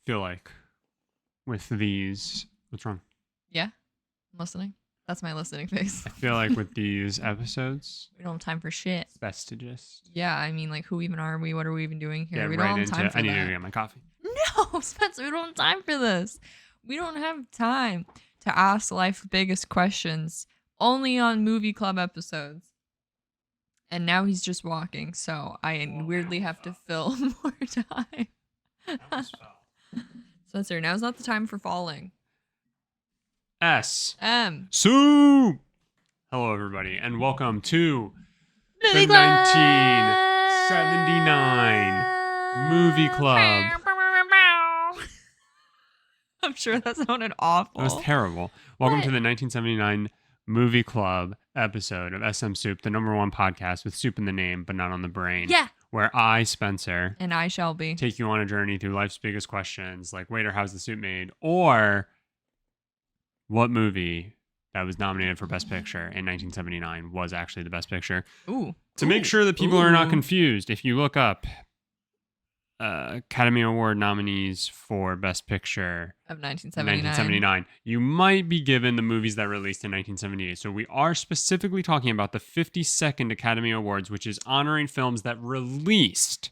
feel like with these... What's wrong? Yeah, I'm listening. That's my listening face. I feel like with these episodes... We don't have time for shit. It's best to just... Yeah, I mean, like, who even are we? What are we even doing here? We right don't have time for I that. need to get my coffee. No, Spencer, we don't have time for this. We don't have time to ask life's biggest questions only on movie club episodes. And now he's just walking, so I weirdly have to fill more time. Spencer, now's not the time for falling. SMSoup! Hello, everybody, and welcome to the 1979 Movie Club. I'm sure that sounded awful. That was terrible. Welcome to the 1979 Movie Club episode of SMSoup, the #1 podcast with soup in the name, but not on the brain. Yeah. Where I, Spencer, and I, Shelby, take you on a journey through life's biggest questions, like, waiter, how's the soup made? Or, what movie that was nominated for Best Picture in 1979 was actually the Best Picture? Ooh. To make sure that people are not confused, if you look up Academy Award nominees for Best Picture of 1979, you might be given the movies that released in 1978. So we are specifically talking about the 52nd Academy Awards, which is honoring films that released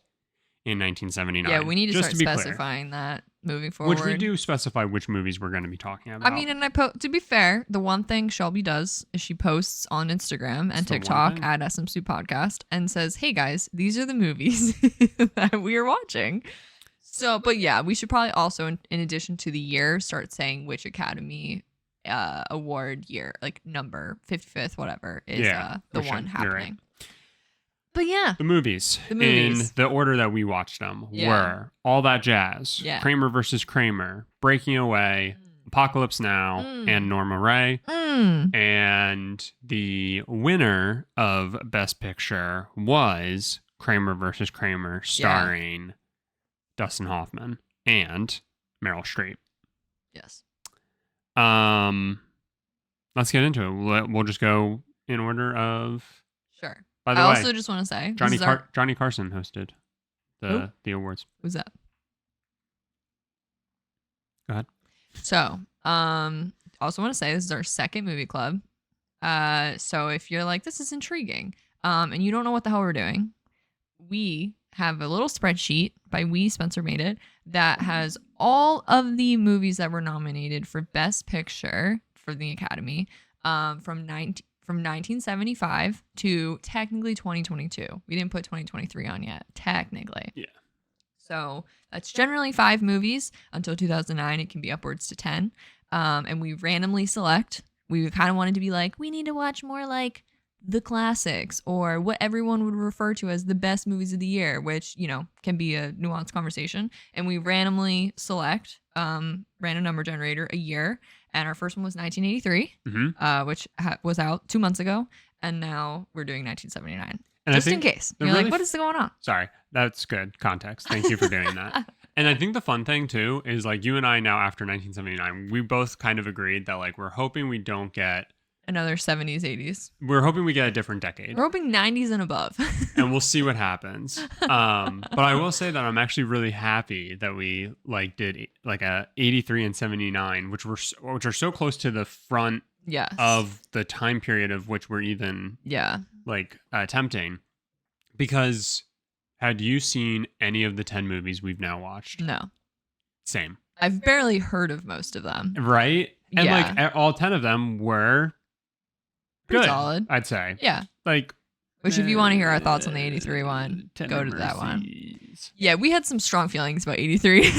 in 1979. Yeah, we need to start specifying that moving forward. Which we do specify which movies we're going to be talking about. I mean, and to be fair, the one thing Shelby does is she posts on Instagram and TikTok at SMSoup Podcast and says, "Hey guys, these are the movies that we are watching." So, but yeah, we should probably also, in addition to the year, start saying which Academy Award year, like number 55th, whatever, is the one happening. But yeah. The movies. In the order that we watched them were All That Jazz, Kramer vs. Kramer, Breaking Away, Apocalypse Now, and Norma Ray. And the winner of Best Picture was Kramer vs. Kramer, starring Dustin Hoffman and Meryl Streep. Yes. Let's get into it. We'll just go in order of... Sure. By the way, I also just want to say Johnny Carson hosted the awards. Who's that? Go ahead. So, also want to say this is our second movie club. So if you're like, this is intriguing, and you don't know what the hell we're doing, we have a little spreadsheet Spencer made it, that has all of the movies that were nominated for Best Picture for the Academy, from 1975 to technically 2022. We didn't put 2023 on yet, technically. Yeah. So that's generally 5 movies. Until 2009, it can be upwards to 10. And we randomly select. We kind of wanted to be like, we need to watch more like the classics or what everyone would refer to as the best movies of the year, which, can be a nuanced conversation. And we randomly select, random number generator, a year. And our first one was 1983, which was out 2 months ago. And now we're doing 1979. And just in case. You're like, what is going on? Sorry, that's good context. Thank you for doing that. And I think the fun thing, too, is like you and I now after 1979, we both kind of agreed that like we're hoping we don't get... another 70s, 80s. We're hoping we get a different decade. We're hoping 90s and above. And we'll see what happens. But I will say that I'm actually really happy that we did a 83 and 79, which are so close to the front of the time period of which we're even attempting. Because had you seen any of the 10 movies we've now watched? No. Same. I've barely heard of most of them. Right? And all 10 of them were pretty good, solid, I'd say. Yeah. Which, if you want to hear our thoughts on the 83 one, go to that one. Yeah, we had some strong feelings about 83.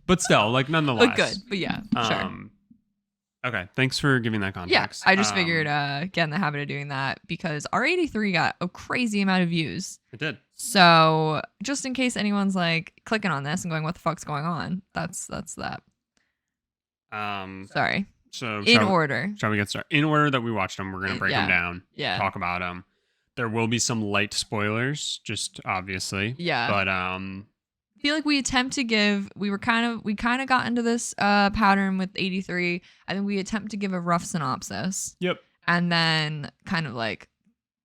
But still, nonetheless. But good. But yeah, sure. Okay, thanks for giving that context. Yeah, I just figured get in the habit of doing that because our 83 got a crazy amount of views. It did. So just in case anyone's clicking on this and going, what the fuck's going on? That's that. Sorry. So in order. Shall we get started? In order that we watched them, we're going to break them down. Yeah. Talk about them. There will be some light spoilers, just obviously. Yeah. But I feel like we attempt to give. We kind of got into this pattern with 83. I think we attempt to give a rough synopsis. Yep. And then kind of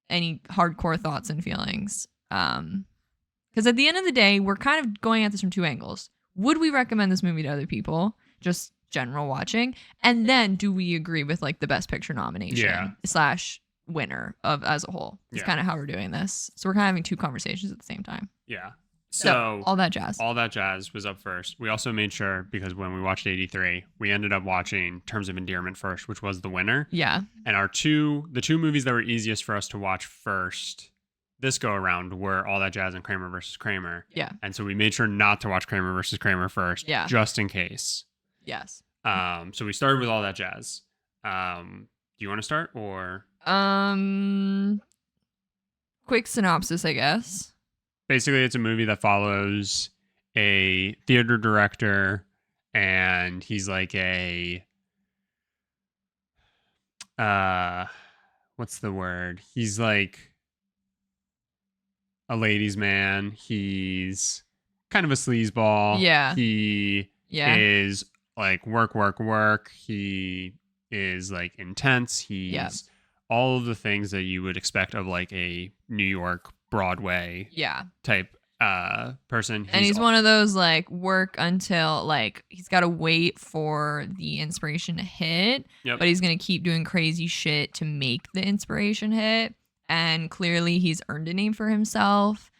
any hardcore thoughts and feelings. Because at the end of the day, we're kind of going at this from 2 angles. would we recommend this movie to other people? Just general watching. And then do we agree with like the best picture nomination / winner of as a whole? It's kind of how we're doing this. So we're kind of having two conversations at the same time. Yeah. So all that jazz. All that jazz was up first. We also made sure, because when we watched 83, we ended up watching Terms of Endearment first, which was the winner. Yeah. And the two movies that were easiest for us to watch first this go around were All That Jazz and Kramer versus Kramer. Yeah. And so we made sure not to watch Kramer versus Kramer first, just in case. Yes. So we started with All That Jazz. Do you want to start or? Quick synopsis, I guess. Basically, it's a movie that follows a theater director, and he's like what's the word? He's like a ladies' man. He's kind of a sleazeball. Yeah. He is like work. He is like intense. He's all of the things that you would expect of like a New York Broadway type person. And he's one of those like work until like he's got to wait for the inspiration to hit, but he's going to keep doing crazy shit to make the inspiration hit. And clearly he's earned a name for himself.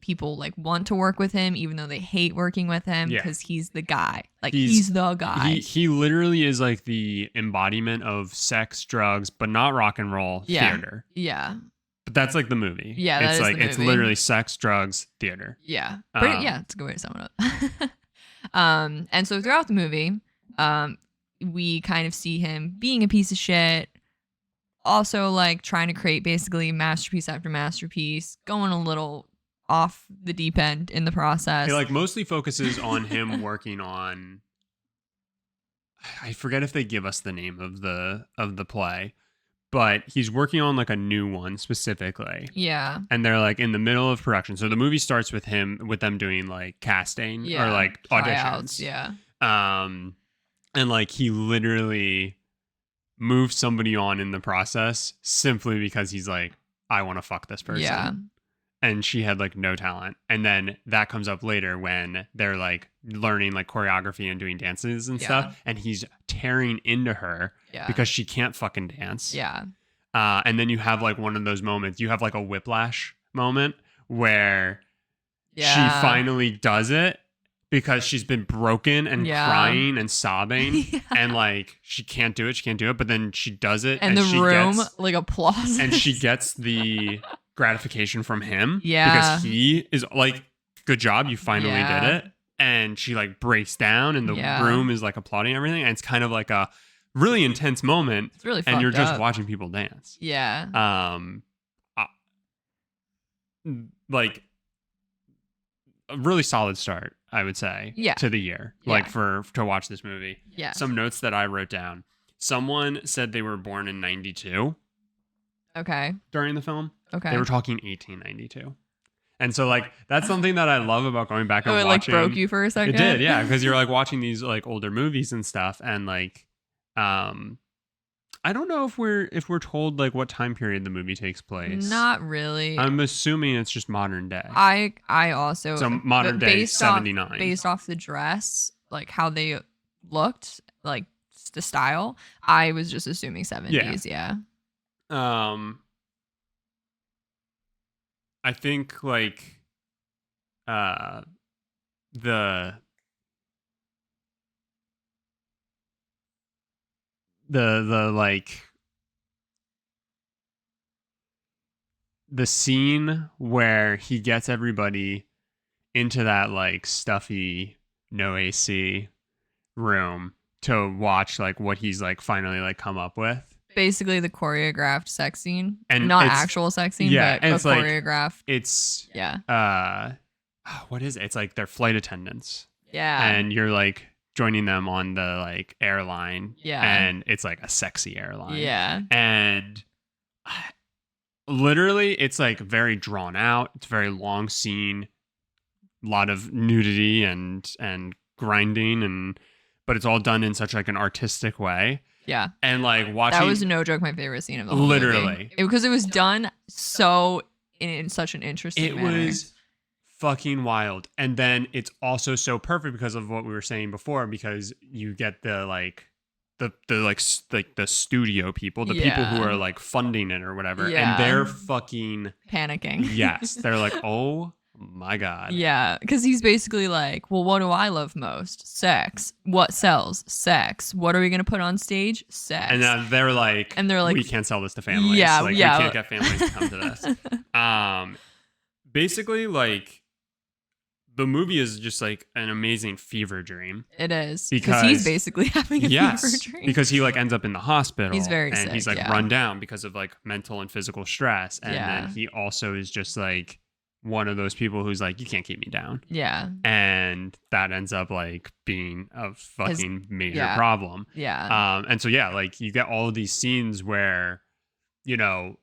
People like want to work with him even though they hate working with him because he's the guy. Like he's the guy. He literally is like the embodiment of sex, drugs, but not rock and roll theater. Yeah. But that's like the movie. Yeah, that it's is like the movie. It's literally sex, drugs, theater. Yeah. It's a good way to sum it up. And so throughout the movie, we kind of see him being a piece of shit. Also, like trying to create basically masterpiece after masterpiece, going a little off the deep end in the process. It like mostly focuses on him working on. I forget if they give us the name of the play, but he's working on like a new one specifically. Yeah. And they're like in the middle of production. So the movie starts with them doing like casting or like auditions. Yeah. And like he literally moved somebody on in the process simply because he's like, I want to fuck this person. Yeah. And she had like no talent. And then that comes up later when they're like learning like choreography and doing dances and stuff. And he's tearing into her because she can't fucking dance. Yeah. And then you have like one of those moments, you have like a whiplash moment where she finally does it because she's been broken and crying and sobbing and like she can't do it, but then she does it and the she room gets, like applauses and she gets the gratification from him because he is like, good job, you finally did it. And she like breaks down and the room is like applauding everything, and it's kind of like a really intense moment. It's really and you're just up. watching people dance. Like a really solid start, I would say, to the year, like to watch this movie. Some notes that I wrote down. Someone said they were born in 92. Okay. During the film. Okay. They were talking 1892. And so like that's something that I love about going back and watching. It like broke you for a second. It did, yeah, because you're like watching these like older movies and stuff, and like I don't know if we're told like what time period the movie takes place. Not really. I'm assuming it's just modern day. I also so modern day 79. Based off the dress, like how they looked, like the style, I was just assuming 70s. Yeah. I think like the like the scene where he gets everybody into that like stuffy no AC room to watch like what he's like finally like come up with. Basically the choreographed sex scene, and not actual sex scene, but and it's choreographed. Like, it's what is it? It's like their flight attendants. Yeah. And you're like joining them on the like airline. Yeah. And it's like a sexy airline. Yeah. And literally it's like very drawn out. It's a very long scene. A lot of nudity and grinding but it's all done in such like an artistic way. Yeah. And like watching. That was no joke my favorite scene of the whole movie. Because it was done so in such an interesting manner. It was fucking wild. And then it's also so perfect because of what we were saying before, because you get the the studio people, the people who are like funding it or whatever, and they're fucking panicking. Yes, they're like, oh my God. Yeah, because he's basically like, well, what do I love most? Sex. What sells? Sex. What are we gonna put on stage? Sex. And then they're like, we can't sell this to families. Yeah, we can't get families to come to this. Basically, like, the movie is just like an amazing fever dream. It is, because he's basically having a fever dream. Because he like ends up in the hospital. He's very sick, and he's like run down because of like mental and physical stress. And then he also is just like one of those people who's like, you can't keep me down. Yeah. And that ends up like being a fucking major problem. Yeah. And so like you get all of these scenes where, you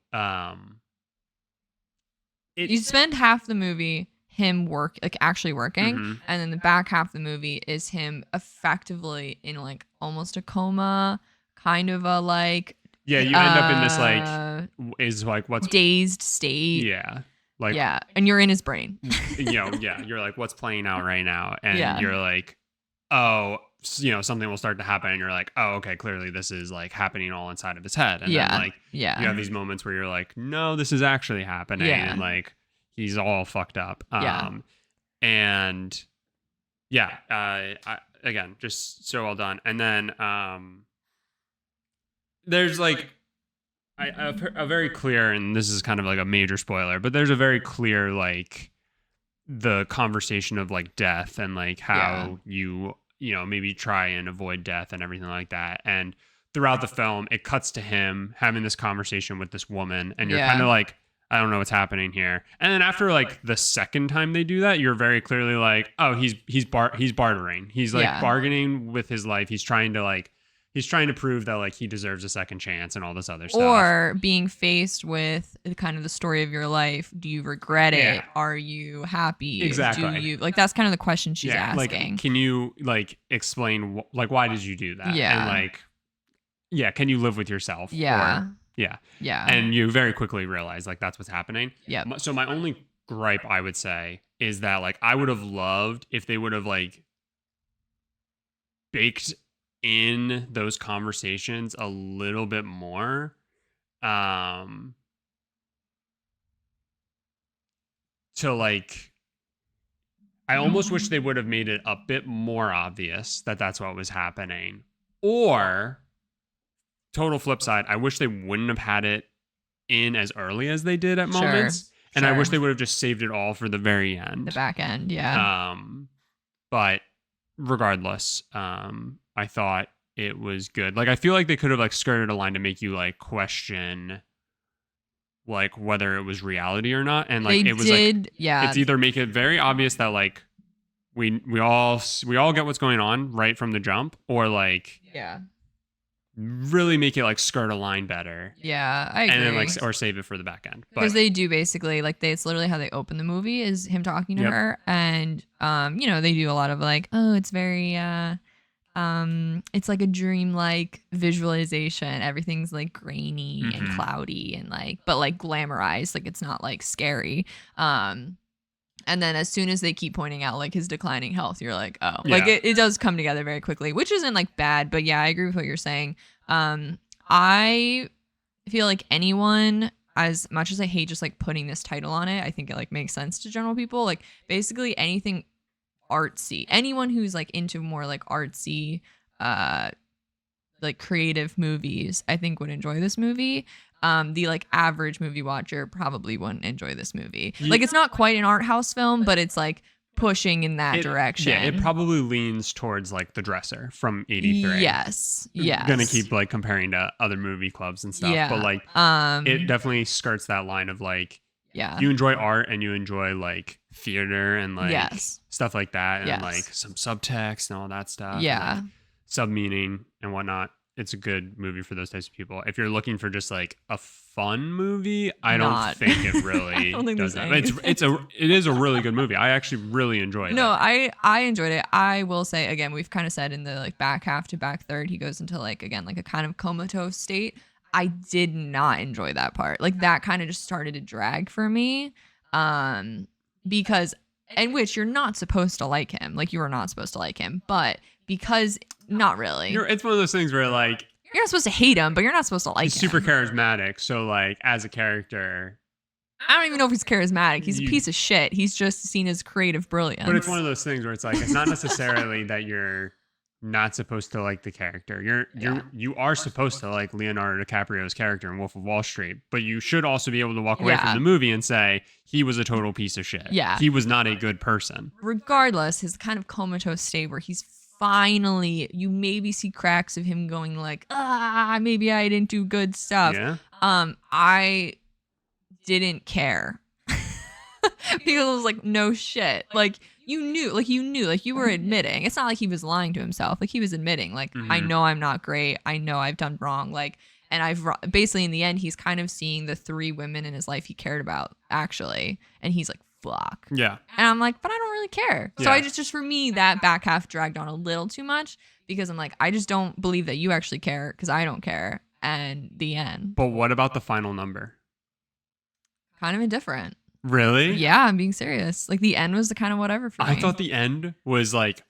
spend half the movie him actually working, and then the back half of the movie is him effectively in like almost a coma, kind of a like you end up in this like is like what's dazed state. Like, and you're in his brain. You're like, what's playing out right now? And you're like, oh, something will start to happen. And you're like, oh, okay, clearly this is like happening all inside of his head. And then like, you have these moments where you're like, no, this is actually happening. And like, he's all fucked up. And again, just so well done. And then there's like, a very clear, and this is kind of like a major spoiler, but there's a very clear like the conversation of like death and like how you maybe try and avoid death and everything like that. And throughout the film, it cuts to him having this conversation with this woman, and you're kind of like, I don't know what's happening here. And then after like the second time they do that, you're very clearly like, oh, he's bartering. He's like bargaining with his life. He's trying to prove that like he deserves a second chance and all this other stuff. Or being faced with kind of the story of your life. Do you regret it? Are you happy? Exactly. Do you like, that's kind of the question she's asking. Like, can you like explain like why did you do that? And like, can you live with yourself? Yeah. And you very quickly realize like that's what's happening. Yeah. So my only gripe, I would say, is that like I would have loved if they would have like baked in those conversations a little bit more, to like, I almost wish they would have made it a bit more obvious that that's what was happening. Or total flip side, I wish they wouldn't have had it in as early as they did at moments. And I wish they would have just saved it all for the very end. The back end, But regardless, I thought it was good. Like, I feel like they could have like skirted a line to make you like question like whether it was reality or not. And like it's either make it very obvious that like we all get what's going on right from the jump, or like really make it like skirt a line better. Yeah, I agree. And then like, or save it for the back end. Because they do basically like it's literally how they open the movie is him talking to her, and they do a lot of like, oh, it's very it's like a dream-like visualization. Everything's like grainy and cloudy and like, but like glamorized, like it's not like scary. And then as soon as they keep pointing out like his declining health, you're like, oh, like it does come together very quickly, which isn't like bad. But yeah, I agree with what you're saying. I feel like anyone, as much as I hate just like putting this title on it, I think it like makes sense to general people. Like basically anything artsy, anyone who's like into more like artsy, like creative movies, I think would enjoy this movie. The like average movie watcher probably wouldn't enjoy this movie. Like it's not quite an art house film, but it's like pushing in that direction. Yeah, it probably leans towards like The Dresser from '83. Yes. Gonna keep like comparing to other movie clubs and stuff, but like it definitely skirts that line of like, you enjoy art and you enjoy like theater and like stuff like that, and like some subtext and all that stuff. Yeah, like, sub meaning and whatnot. It's a good movie for those types of people. If you're looking for just like a fun movie, I don't think it really does that. It is a really good movie. I actually really enjoyed it. No, I enjoyed it. I will say again, we've kind of said in the like back half to back third, he goes into like again like a kind of comatose state. I did not enjoy that part. Like that kind of just started to drag for me, because and which you're not supposed to like him. Like, you are not supposed to like him, but because not really. It's one of those things where like you're not supposed to hate him, but you're not supposed to like him. He's super charismatic, so like as a character, I don't even know if he's charismatic. He's a piece of shit. He's just seen as creative brilliance. But it's one of those things where it's like, it's not necessarily that you're not supposed to like the character. You are supposed to like Leonardo DiCaprio's character in Wolf of Wall Street, but you should also be able to walk away from the movie and say he was a total piece of shit. Yeah. He was not a good person. Regardless, his kind of comatose state where he's finally, you maybe see cracks of him going like, maybe I didn't do good stuff. Yeah. I didn't care. Because I was like, no shit. Like, you knew, like you were admitting. It's not like he was lying to himself. Like, he was admitting, like, I know I'm not great. I know I've done wrong. Like, and I've basically in the end, he's kind of seeing the 3 women in his life he cared about, actually. And he's like, fuck. Yeah. And I'm like, but I don't really care. So I just for me, that back half dragged on a little too much because I'm like, I just don't believe that you actually care because I don't care. And the end. But what about the final number? Kind of indifferent. Really? Yeah, I'm being serious. Like, the end was the kind of whatever for me. I thought the end was like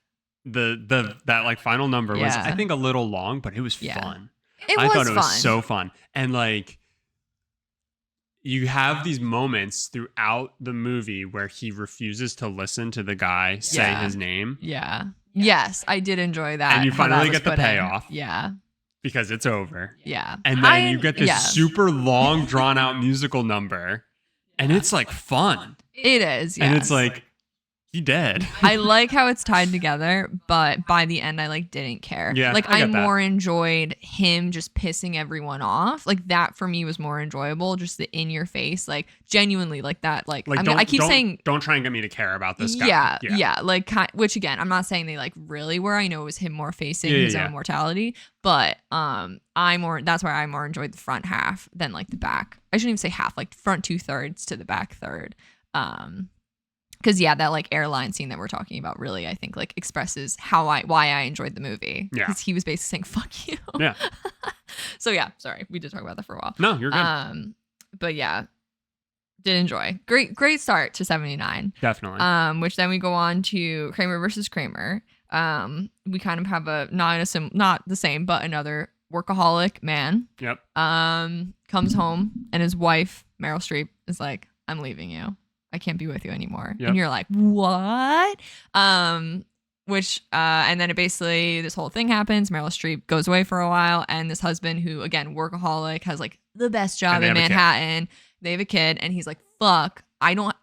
that like final number was I think a little long, but it was fun. I thought it was so fun. And like, you have these moments throughout the movie where he refuses to listen to the guy say his name. Yeah. Yes, I did enjoy that. And you finally get the payoff. Yeah. Because it's over. Yeah. And then you get this super long, drawn out musical number. And it's like fun. It is. Yes. And it's like, he dead. I like how it's tied together, but by the end, I like didn't care. Yeah, like I more enjoyed him just pissing everyone off. Like, that for me was more enjoyable. Just the in your face, like genuinely, like that. Like I mean, I keep saying, don't try and get me to care about this guy. Yeah. Like, which again, I'm not saying they like really were. I know it was him more facing his own mortality, but that's why I more enjoyed the front half than like the back. I shouldn't even say half, like front 2/3 to the back third. Because that like airline scene that we're talking about really, I think, like expresses why I enjoyed the movie. Yeah, because he was basically saying "fuck you." Yeah. So yeah, sorry, we did talk about that for a while. No, you're good. But yeah, did enjoy. Great start to 79. Definitely. Which then we go on to Kramer versus Kramer. We kind of have not the same, but another workaholic man. Yep. Comes home and his wife Meryl Streep is like, "I'm leaving you. I can't be with you anymore." Yep. And you're like, what? And then it basically, this whole thing happens. Meryl Streep goes away for a while. And this husband who, again, workaholic, has like the best job in Manhattan. They have a kid. And he's like, fuck, I don't,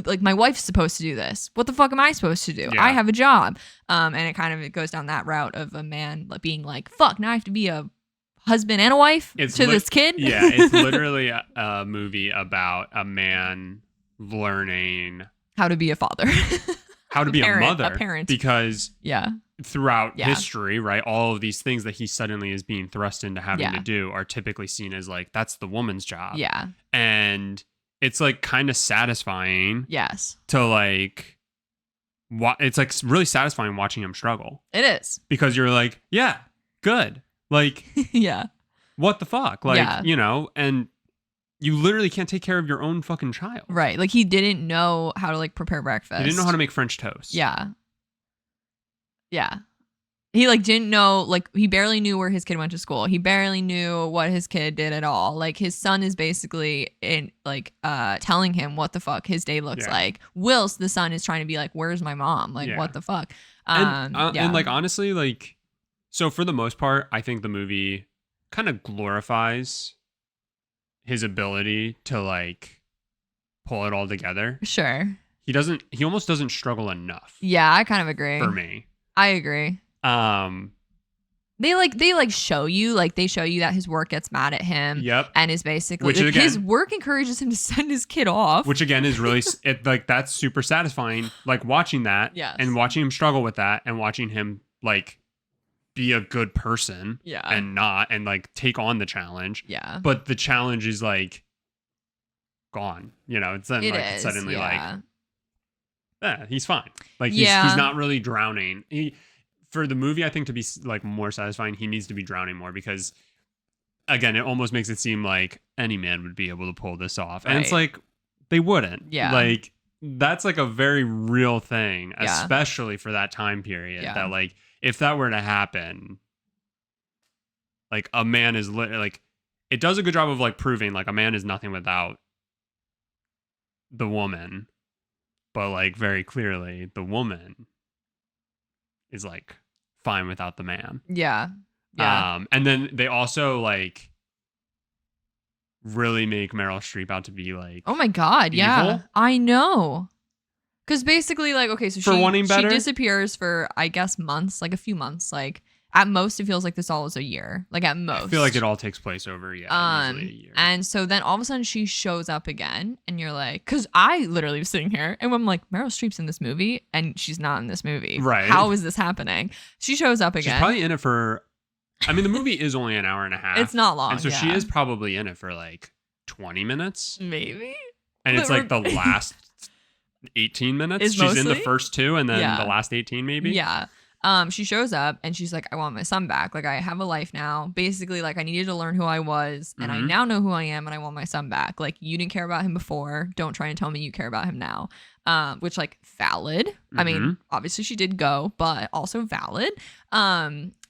like, my wife's supposed to do this. What the fuck am I supposed to do? Yeah. I have a job. And it goes down that route of a man being like, fuck, now I have to be a husband and a wife to this kid. Yeah, it's literally a movie about a man learning how to be a father, how to be a mother, a parent, because throughout history, right, all of these things that he suddenly is being thrust into having to do are typically seen as like, that's the woman's job. Yeah. And it's like kind of satisfying. Yes. To like, it's like really satisfying watching him struggle. It is. Because you're like, yeah, good. Like, yeah. What the fuck? Like, you know, and you literally can't take care of your own fucking child. Right. Like, he didn't know how to like prepare breakfast. He didn't know how to make French toast. Yeah. Yeah. He like didn't know, like, he barely knew where his kid went to school. He barely knew what his kid did at all. Like, his son is basically telling him what the fuck his day looks like. Whilst the son is trying to be like, where's my mom? Like, what the fuck? And like, honestly, like, so for the most part, I think the movie kind of glorifies his ability to like pull it all together. Sure. He almost doesn't struggle enough. Yeah, I kind of agree. For me. I agree. They show you that his work gets mad at him. Yep. And is basically his work encourages him to send his kid off. Which again is really that's super satisfying. Like watching that and watching him struggle with that and watching him like be a good person and like take on the challenge. Yeah. But the challenge is like gone. You know, it's then suddenly like, he's fine. Like he's not really drowning. For the movie, I think to be like more satisfying, he needs to be drowning more because again, it almost makes it seem like any man would be able to pull this off. And it's like, they wouldn't. Yeah. Like that's like a very real thing, especially for that time period. That like if that were to happen, like a man is like it does a good job of like proving like a man is nothing without the woman, but like very clearly the woman is like fine without the man. Yeah. And then they also like really make Meryl Streep out to be like, oh my god, evil. Yeah, I know. Because basically, like, okay, so she disappears for, I guess, months, like a few months. Like, at most, it feels like this all is a year. Like, at most. I feel like it all takes place over, usually a year. And so then all of a sudden she shows up again, and you're like, because I literally was sitting here, and I'm like, Meryl Streep's in this movie, and she's not in this movie. Right. How is this happening? She shows up again. She's probably in it for, I mean, the movie is only an hour and a half. It's not long. And so she is probably in it for like 20 minutes. Maybe. And it's like the last 18 minutes. She's in the first 2 and then the last 18 maybe. Yeah. She shows up and she's like, I want my son back. Like, I have a life now. Basically, like, I needed to learn who I was and I now know who I am and I want my son back. Like, you didn't care about him before. Don't try and tell me you care about him now. Which, like, valid. I mean, obviously she did go, but also valid.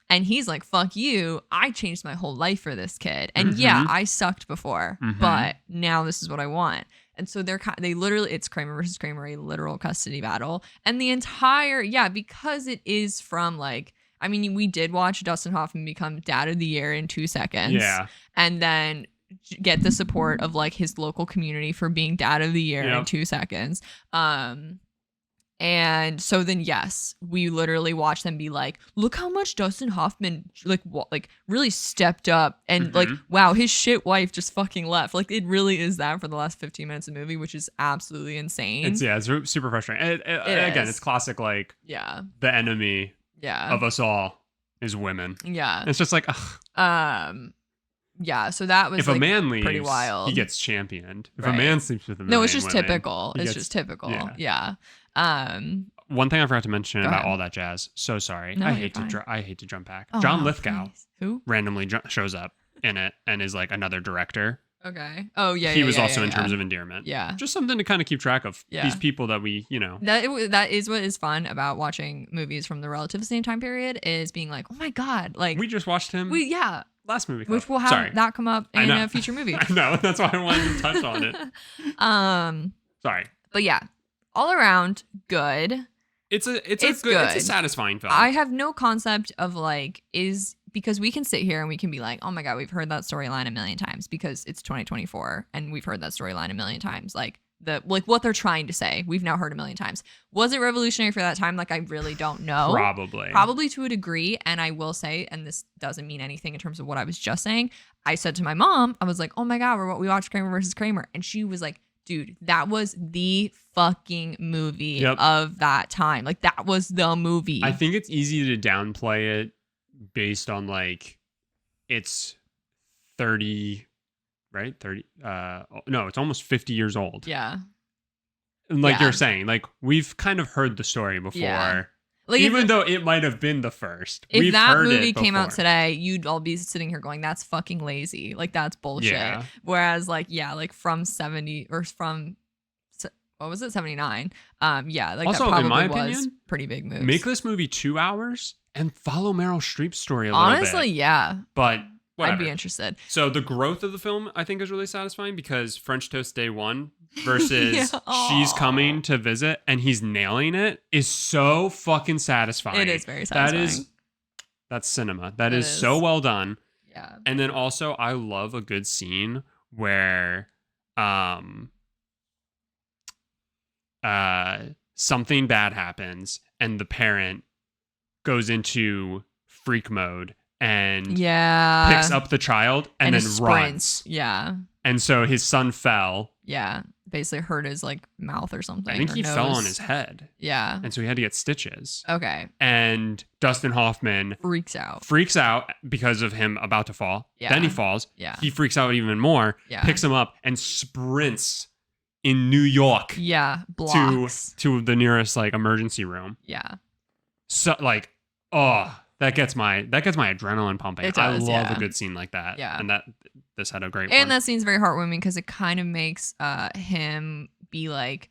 And he's like, fuck you. I changed my whole life for this kid. And yeah, I sucked before, but now this is what I want. And so they literally, it's Kramer versus Kramer, a literal custody battle. And the entire, because it is from like, I mean, we did watch Dustin Hoffman become Dad of the Year in 2 seconds. Yeah. And then get the support of like his local community for being Dad of the Year in 2 seconds. And so then, yes, we literally watch them be like, look how much Dustin Hoffman like really stepped up and like, wow, his shit wife just fucking left. Like, it really is that for the last 15 minutes of the movie, which is absolutely insane. It's super frustrating. Again, it's classic, like, the enemy of us all is women. Yeah. It's just like, yeah, so that was if like, a man leaves, pretty wild. He gets championed. If a man sleeps with a no, it's just typical. It's just typical. Yeah. One thing I forgot to mention about all that jazz. So sorry. No, I hate to jump back. Oh, John Lithgow, who randomly shows up in it and is like another director. Okay. Oh yeah. He was also in Terms of Endearment. Yeah. Just something to kind of keep track of. These people that we, That is what is fun about watching movies from the relatively same time period is being like, oh my god, like we just watched him. Last movie, which will have that come up in a future movie. I know, that's why I wanted to touch on it. Sorry, but yeah, all around good. It's a satisfying film. I have no concept of like because we can sit here and we can be like, oh my god, we've heard that storyline a million times because it's 2024 and we've heard that storyline a million times. Like what they're trying to say, we've now heard a million times. Was it revolutionary for that time? Like, I really don't know. Probably to a degree. And I will say, and this doesn't mean anything in terms of what I was just saying. I said to my mom, I was like, oh my god, we watched Kramer versus Kramer, and she was like, dude, that was the fucking movie of that time. Like, that was the movie. I think it's easy to downplay it based on like it's 30. Right? 30 no, it's almost 50 years old. Yeah. And like you're saying, like we've kind of heard the story before. Yeah. Like, even though it might have been the first. If that movie came out today, you'd all be sitting here going, that's fucking lazy. Like, that's bullshit. Yeah. Whereas like, like from 70 or from what was it, 79? Like also, that probably in my was opinion, pretty big moves. Make this movie 2 hours and follow Meryl Streep's story a little bit. Honestly, yeah. But whatever. I'd be interested. So the growth of the film, I think, is really satisfying because French Toast Day 1 versus She's Coming to Visit and he's nailing it is so fucking satisfying. It is very satisfying. That's cinema. That is so well done. Yeah. And then also, I love a good scene where something bad happens and the parent goes into freak mode and picks up the child and then runs. Yeah. And so his son fell. Yeah. Basically hurt his like mouth or something. I think he fell on his head. Yeah. And so he had to get stitches. Okay. And Dustin Hoffman freaks out because of him about to fall. Yeah. Then he falls. Yeah. He freaks out even more. Yeah. Picks him up and sprints in New York. Yeah. Blocks. To the nearest like emergency room. Yeah. So like, that gets my adrenaline pumping. It does, I love a good scene like that. Yeah. And this had a great one. And that scene's very heartwarming because it kind of makes him be like,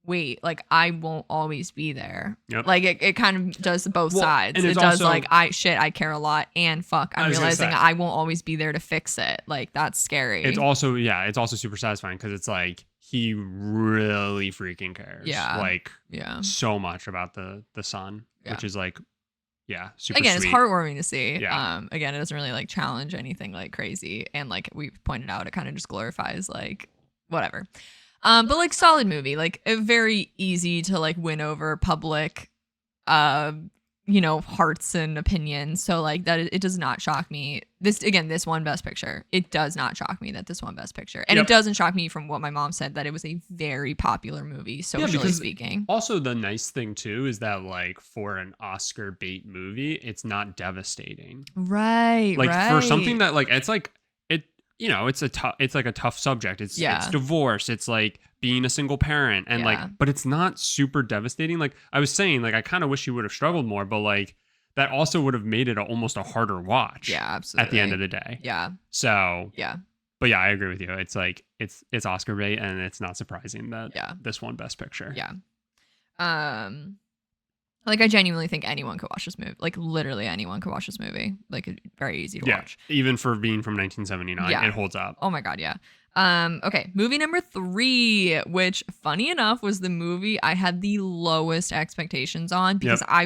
wait, like I won't always be there. Yep. Like it kind of does both sides. And it does also, like I care a lot, and fuck, I'm realizing I won't always be there to fix it. Like that's scary. It's also super satisfying because it's like he really freaking cares. Yeah. Like so much about the son, which is like super again, sweet. It's heartwarming to see. Yeah. Again, it doesn't really like challenge anything like crazy, and like we pointed out, it kind of just glorifies like whatever. But like solid movie, like very easy to like win over public, hearts and opinions. So like that, it does not shock me. This won Best Picture. It does not shock me that this won Best Picture, and it doesn't shock me from what my mom said that it was a very popular movie, socially speaking. Also, the nice thing too is that like for an Oscar bait movie, it's not devastating. Right. Like for something that like it's like. It's like a tough subject. It's divorce. It's like being a single parent, and but it's not super devastating. Like I was saying, like I kind of wish you would have struggled more, but like that also would have made it almost a harder watch. Yeah, absolutely. At the end of the day. Yeah. So yeah, but yeah, I agree with you. It's like it's Oscar bait, and it's not surprising that this won Best Picture. Yeah. Like, I genuinely think anyone could watch this movie. Like, literally anyone could watch this movie. Like, it's very easy to watch. Even for being from 1979, it holds up. Oh, my God, yeah. Okay, movie number 3, which, funny enough, was the movie I had the lowest expectations on. Because I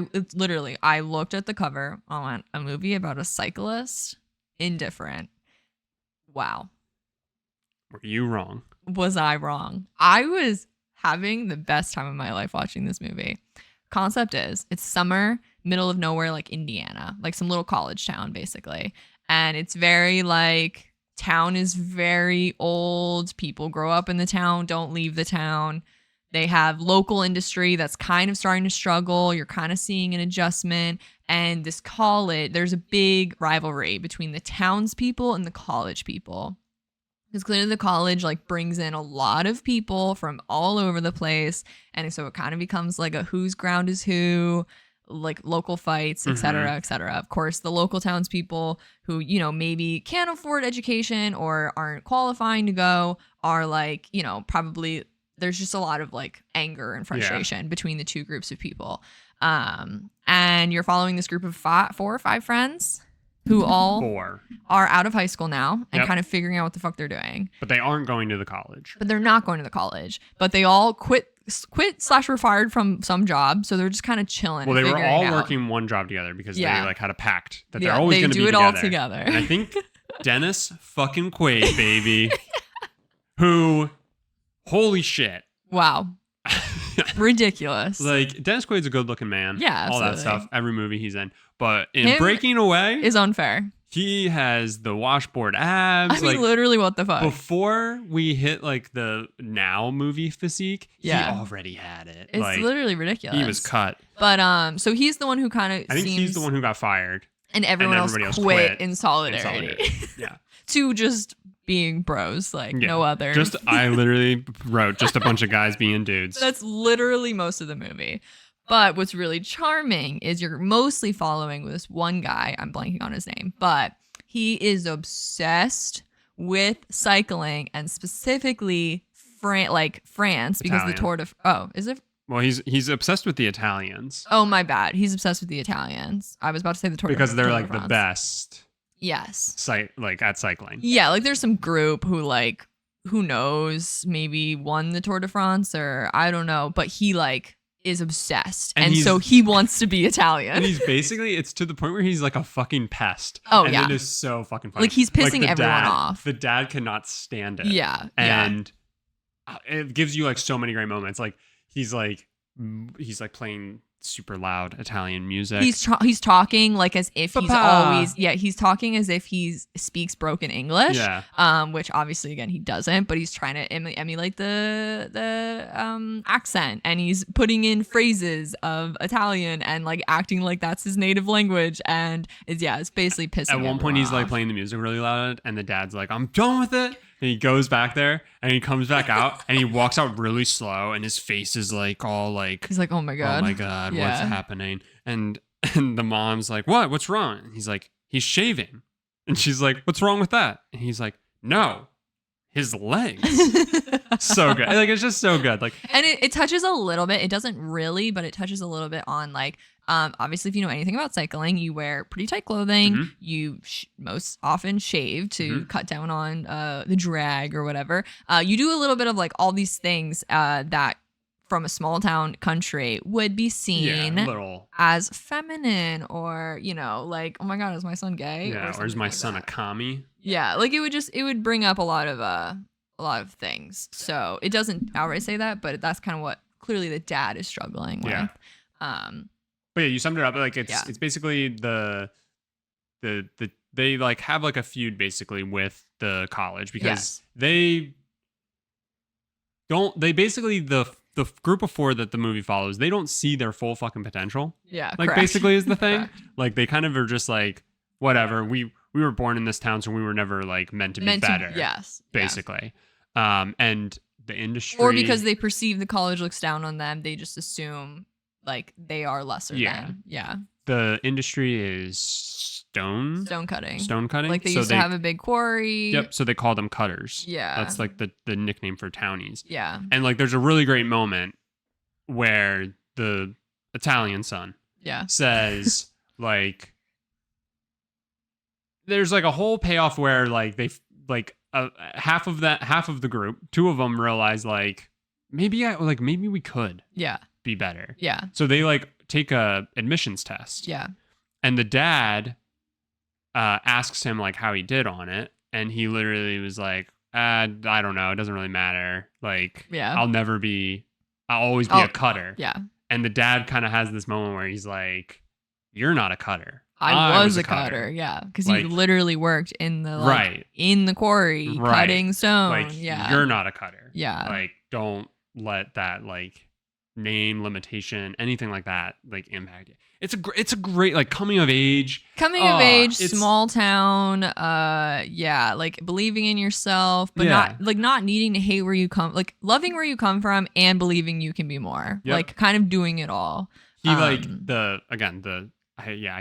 looked at the cover. I went, a movie about a cyclist? Indifferent. Wow. Were you wrong? Was I wrong? I was having the best time of my life watching this movie. Concept is it's summer, middle of nowhere, like Indiana, like some little college town basically, and it's very like town is very old. People grow up in the town, don't leave the town. They have local industry that's kind of starting to struggle. You're kind of seeing an adjustment, and this college, there's a big rivalry between the townspeople and the college people. Because clearly the college like brings in a lot of people from all over the place. And so it kind of becomes like a whose ground is who, like local fights, et cetera, et cetera. Of course, the local townspeople who, maybe can't afford education or aren't qualifying to go are like, probably there's just a lot of like anger and frustration between the two groups of people. And you're following this group of 4 or 5 friends who all 4 are out of high school now and kind of figuring out what the fuck they're doing. But they aren't going to the college. But they're not going to the college. But they all quit/were fired from some job. So they're just kind of chilling. Well, they were all working one job together because they like had a pact that they're always going to be together. They do it all together. And I think Dennis fucking Quaid, baby, who, holy shit. Wow. Ridiculous. Like, Dennis Quaid's a good looking man. Yeah, absolutely. All that stuff. Every movie he's in. But in Breaking Away is unfair. He has the washboard abs. I mean, literally, what the fuck? Before we hit like the now movie physique, he already had it. It's like, literally ridiculous. He was cut. But so he's the one who kind of I think he's the one who got fired. And everyone else quit in solidarity. Yeah. To just being bros, like no other. I literally wrote just a bunch of guys being dudes. That's literally most of the movie. But what's really charming is you're mostly following this one guy. I'm blanking on his name, but he is obsessed with cycling and specifically France because the Tour de is it? Well, he's obsessed with the Italians. Oh, my bad. He's obsessed with the Italians. I was about to say the Tour because they're like the best. Yes. Like at cycling. Yeah, like there's some group who knows, maybe won the Tour de France or I don't know, but he like is obsessed and so he wants to be Italian. And he's basically, it's to the point where he's like a fucking pest. Oh, and yeah. it is so fucking funny. Like he's pissing everyone off. The dad cannot stand it. Yeah. And it gives you like so many great moments. Like he's like playing super loud Italian music. He's talking like as if he's always he's talking as if he speaks broken English. Yeah. Which obviously again he doesn't, but he's trying to emulate the accent, and he's putting in phrases of Italian and like acting like that's his native language, and it's basically pissing. At one point he's like playing the music really loud, and the dad's like, "I'm done with it." And he goes back there and he comes back out and he walks out really slow and his face is like all like he's like, oh my god, what's happening? And the mom's like, what's wrong? And he's like, he's shaving. And she's like, what's wrong with that? And he's like, no, his legs. So good. Like, it's just so good. Like, and it touches a little bit. It doesn't really, but it touches a little bit on like, obviously, if you know anything about cycling, you wear pretty tight clothing. Mm-hmm. You most often shave to cut down on the drag or whatever. You do a little bit of like all these things that from a small town country would be seen as feminine, or, you know, like, oh my God, is my son gay? Yeah, or is my son a commie? Yeah, like it would bring up a lot of things. So it doesn't outright say that, but that's kind of what clearly the dad is struggling with. Yeah. But yeah, you summed it up. Like it's basically the they like have like a feud basically with the college because they basically the group of 4 that the movie follows, they don't see their full fucking potential. Yeah, like correct. Basically is the thing. Like they kind of are just like, whatever. We were born in this town, so we were never like meant to be better. Yes, basically. Yeah. And the industry, or because they perceive the college looks down on them, they just assume like they are lesser than. Yeah. The industry is stone cutting. Like they used to have a big quarry. Yep. So they call them cutters. Yeah. That's like the nickname for townies. Yeah. And like there's a really great moment where the Italian son says like, there's like a whole payoff where like they like half of the group, 2 of them realize like maybe we could be better. Yeah. So they like take a admissions test. Yeah. And the dad asks him like how he did on it, and he literally was like, I don't know, it doesn't really matter. Like, I'll always be a cutter. Yeah. And the dad kind of has this moment where he's like, you're not a cutter. I was a cutter. Yeah. Because like, he literally worked in the in the quarry cutting stone. Like, you're not a cutter. Yeah. Like, don't let that like name limitation, anything like that, like impact you. It's a great like coming of age, small town, like believing in yourself, but not needing to hate where you come, like loving where you come from and believing you can be more, like kind of doing it all. He I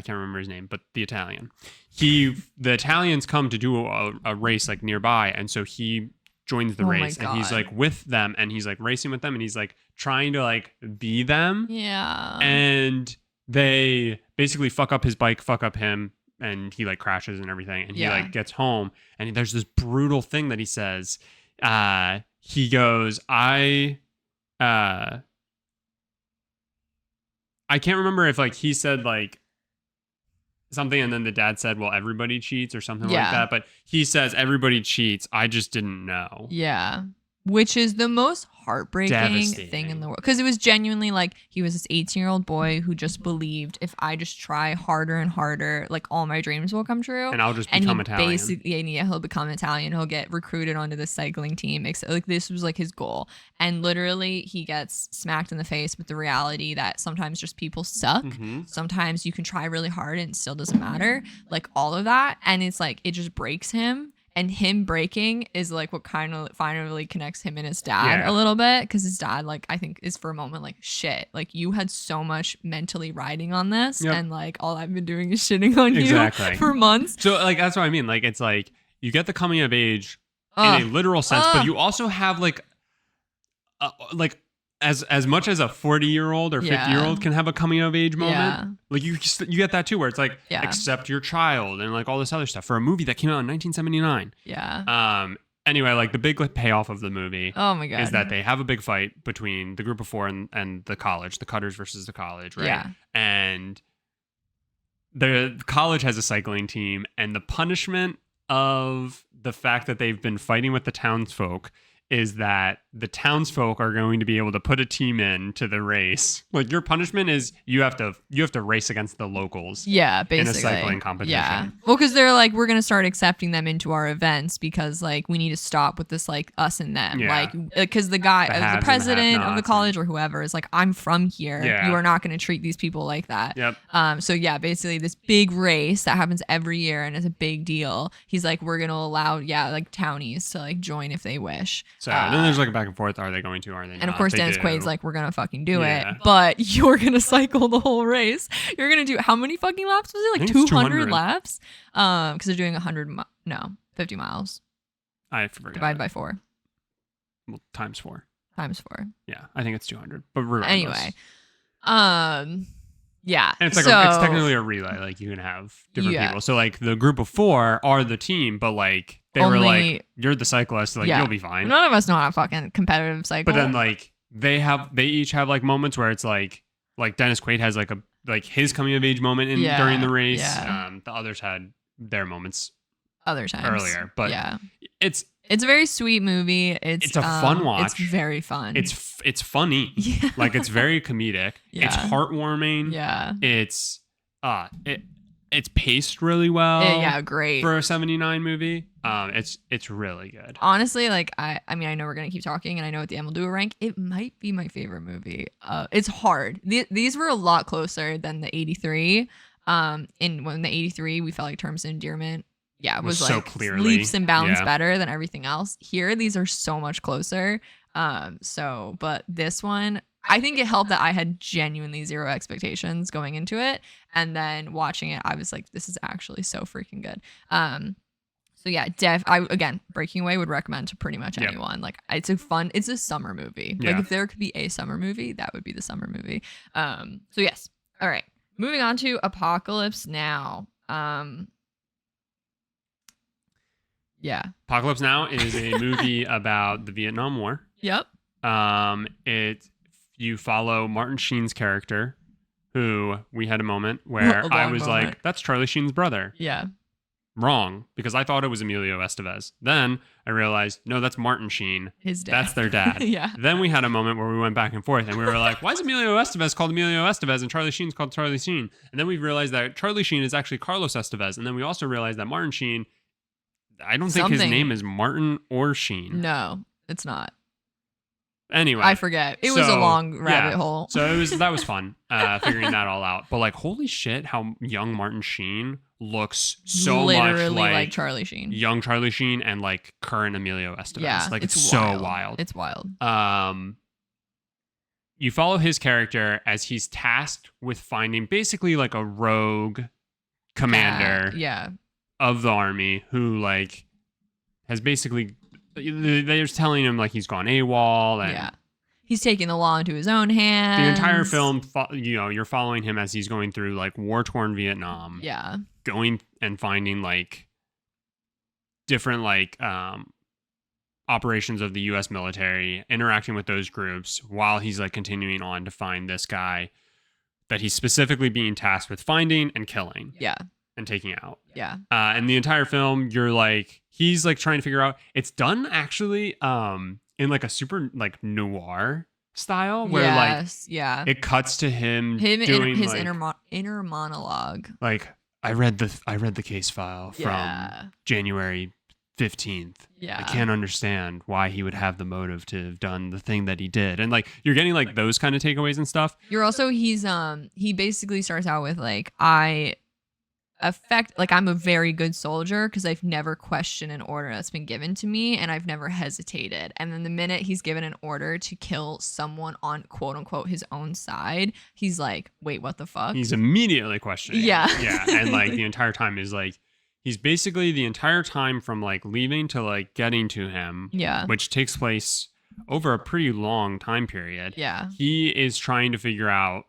can't remember his name, but the Italian, the Italians come to do a race like nearby, and so he joins the race, and he's like with them, and he's like racing with them, and he's like trying to like be them. Yeah. And they basically fuck up his bike, fuck up him, and he like crashes and everything. And he like gets home, and there's this brutal thing that he says. He goes, I can't remember if like he said like something, and then the dad said, well, everybody cheats or something like that. But he says, everybody cheats. I just didn't know. Yeah. Which is the most heartbreaking thing in the world. Because it was genuinely like he was this 18-year-old boy who just believed if I just try harder and harder, like all my dreams will come true. And I'll just become Italian. He'll become Italian. He'll get recruited onto the cycling team. Like this was like his goal. And literally he gets smacked in the face with the reality that sometimes just people suck. Mm-hmm. Sometimes you can try really hard and it still doesn't matter. Like all of that. And it's like it just breaks him. And him breaking is like what kind of finally connects him and his dad a little bit, because his dad, like, I think is for a moment like, shit, like you had so much mentally riding on this, and like all I've been doing is shitting on you for months. So like that's what I mean. Like it's like you get the coming of age in a literal sense, but you also have like as much as a 40-year-old or 50-year-old can have a coming of age moment, like you get that too, where it's like accept your child and like all this other stuff for a movie that came out in 1979. Anyway, like the big payoff of the movie, oh my god, is that they have a big fight between the group of 4 and the college, the cutters versus the college, right? Yeah. And the college has a cycling team, and the punishment of the fact that they've been fighting with the townsfolk is that the townsfolk are going to be able to put a team in to the race. Like your punishment is you have to race against the locals. Yeah, basically. In a cycling competition. Yeah. Well, because they're like, we're going to start accepting them into our events because like we need to stop with this like us and them. Yeah. Like because the guy, the president of the college or whoever is like, I'm from here. Yeah. You are not going to treat these people like that. Yep. So yeah, basically this big race that happens every year and it's a big deal. He's like, we're going to allow like townies to like join if they wish. So then there's like a back and forth. Are they going to? Are they not? And of course, Dennis Quaid's like, we're going to fucking do it. But you're going to cycle the whole race. You're going to do, how many fucking laps was it? Like 200 laps? Because they're doing 50 miles. I forgot. Divide by 4. Well, times 4. Times 4. Yeah, I think it's 200. But regardless. Anyway, yeah. And it's like it's technically a relay. Like you can have different people. So like the group of 4 are the team, but like they were like, you're the cyclist, like you'll be fine. None of us know how to fucking competitive cycle. But then like they each have like moments where it's like Dennis Quaid has like his coming of age moment during the race. Yeah. The others had their moments other times earlier, but it's a very sweet movie. It's a fun watch. It's very fun. It's funny. Yeah. Like it's very comedic. Yeah. It's heartwarming. Yeah. It's paced really well. Yeah, great. For a 79 movie. It's really good. Honestly, like I mean, I know we're gonna keep talking, and I know at the end we'll do a rank. It might be my favorite movie. It's hard. These were a lot closer than the 83. When the 83, we felt like Terms of Endearment. Yeah, it was so like clearly leaps and bounds better than everything else. Here, these are so much closer. But this one, I think it helped that I had genuinely zero expectations going into it, and then watching it, I was like, this is actually so freaking good. So yeah, Breaking Away would recommend to pretty much anyone. Like it's a summer movie. Yeah. Like if there could be a summer movie, that would be the summer movie. So yes. All right. Moving on to Apocalypse Now. Yeah. Apocalypse Now is a movie about the Vietnam War. Yep. You follow Martin Sheen's character, who we had a moment where I was like, that's Charlie Sheen's brother. Yeah. Wrong, because I thought it was Emilio Estevez. Then I realized, no, that's Martin Sheen. His dad. That's their dad. Yeah. Then we had a moment where we went back and forth, and we were like, why is Emilio Estevez called Emilio Estevez and Charlie Sheen's called Charlie Sheen? And then we realized that Charlie Sheen is actually Carlos Estevez. And then we also realized that Martin Sheen, I don't think his name is Martin or Sheen. No, it's not. Anyway, I forget. It was a long rabbit hole. So that was fun figuring that all out. But like, holy shit, how young Martin Sheen looks so literally much like Charlie Sheen, young Charlie Sheen, and like current Emilio Estevez. Yeah, like it's wild. So wild. It's wild. You follow his character as he's tasked with finding basically like a rogue commander, of the army who like has basically. They're telling him like he's gone AWOL and he's taking the law into his own hands. The entire film, you're following him as he's going through like war-torn Vietnam. Yeah. Going and finding like different like operations of the U.S. military, interacting with those groups while he's like continuing on to find this guy that he's specifically being tasked with finding and killing. Yeah. And taking out. Yeah. And the entire film, you're like, he's like trying to figure out. It's done actually in like a super like noir style where it cuts to him doing his like, inner monologue. Like I read the case file from January 15th. Yeah. I can't understand why he would have the motive to have done the thing that he did. And like you're getting like those kind of takeaways and stuff. You're also he basically starts out with like I'm a very good soldier because I've never questioned an order that's been given to me, and I've never hesitated. And then the minute he's given an order to kill someone on quote unquote his own side, he's like, wait, what the fuck? He's immediately questioning. Yeah. Yeah. And like the entire time is like, he's basically the entire time from like leaving to like getting to him. Yeah. Which takes place over a pretty long time period. Yeah. He is trying to figure out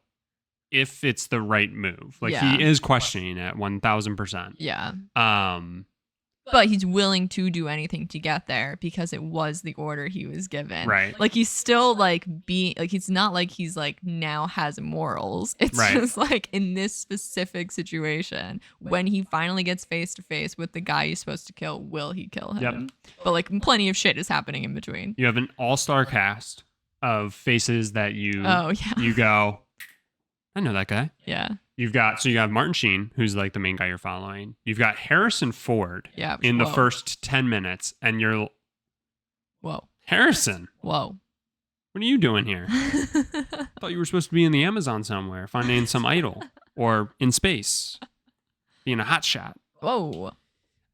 if it's the right move. Like he is questioning it 1000%. Yeah. But he's willing to do anything to get there because it was the order he was given. Right. Like he's still like it's not like he's like now has morals. It's just like in this specific situation, when he finally gets face to face with the guy he's supposed to kill, will he kill him? Yep. But like plenty of shit is happening in between. You have an all-star cast of faces that you go, I know that guy. Yeah. You have Martin Sheen, who's like the main guy you're following. You've got Harrison Ford in the first 10 minutes, and you're... Whoa. Harrison. Whoa. What are you doing here? I thought you were supposed to be in the Amazon somewhere, finding some idol, or in space, being a hotshot. Whoa.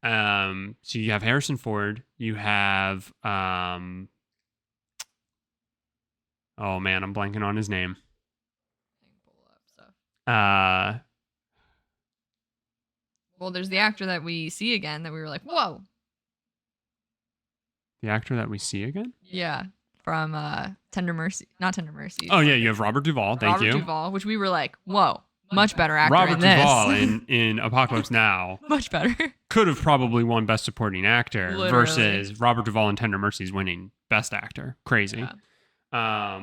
So you have Harrison Ford. You have... oh man, I'm blanking on his name. Well, there's the actor that we see again that we were like, whoa. The actor that we see again? Yeah. From not Tender Mercies. Oh, yeah, you have Robert Duvall. Thank you. Robert Duvall, which we were like, whoa, much better actor Robert in this. Duvall in Apocalypse Now. Much better. Could have probably won Best Supporting Actor Literally. versus Robert Duvall in Tender Mercies winning Best Actor. Crazy. Yeah.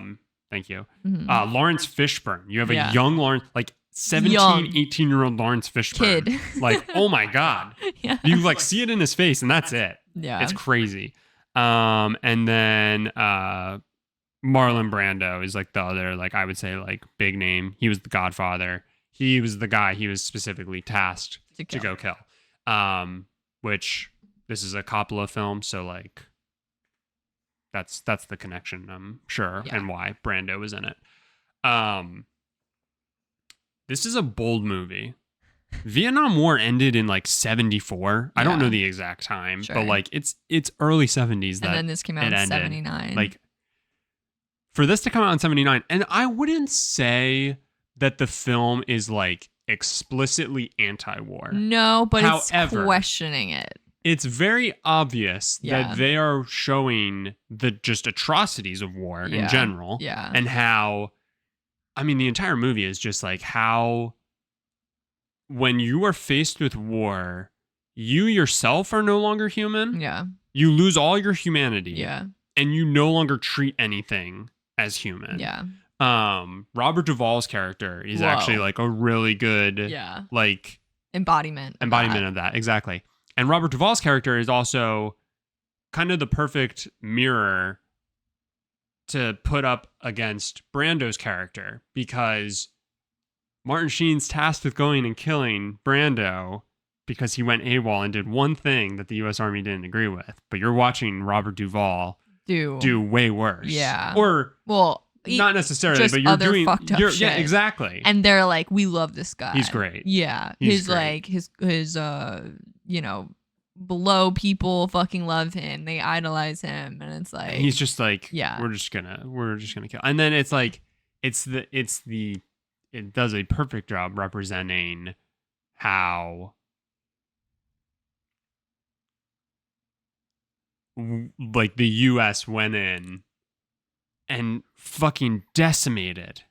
Thank you. Mm-hmm. Lawrence Fishburne. You have a young Lawrence, like 17, 18-year-old Lawrence Fishburne. Kid. Like, oh my God. Yeah. You like see it in his face and that's it. Yeah. It's crazy. And then Marlon Brando is like the other, like I would say, like big name. He was the Godfather. He was the guy he was specifically tasked to go kill. Which this is a Coppola film, so like that's the connection, I'm sure, and why Brando was in it. This is a bold movie. Vietnam War ended in like 74. I don't know the exact time, but like it's early 70s that. And then this came out in 79. Like for this to come out in 79, and I wouldn't say that the film is like explicitly anti-war. No, but however, it's questioning it. It's very obvious that they are showing the just atrocities of war in general. Yeah. And how, I mean, the entire movie is just like how when you are faced with war, you yourself are no longer human. Yeah. You lose all your humanity. Yeah. And you no longer treat anything as human. Yeah. Robert Duvall's character is actually like a really good like embodiment of that. Exactly. And Robert Duvall's character is also kind of the perfect mirror to put up against Brando's character, because Martin Sheen's tasked with going and killing Brando because he went AWOL and did one thing that the U.S. Army didn't agree with. But you're watching Robert Duvall do way worse. Yeah. Or not necessarily, just but you're other doing fucked up shit. Yeah, exactly. And they're like, we love this guy. He's great. Yeah. He's great. Like his you know, below people fucking love him. They idolize him, and it's like he's just like, we're just gonna kill. And then it's like it does a perfect job representing how like the US went in and fucking decimated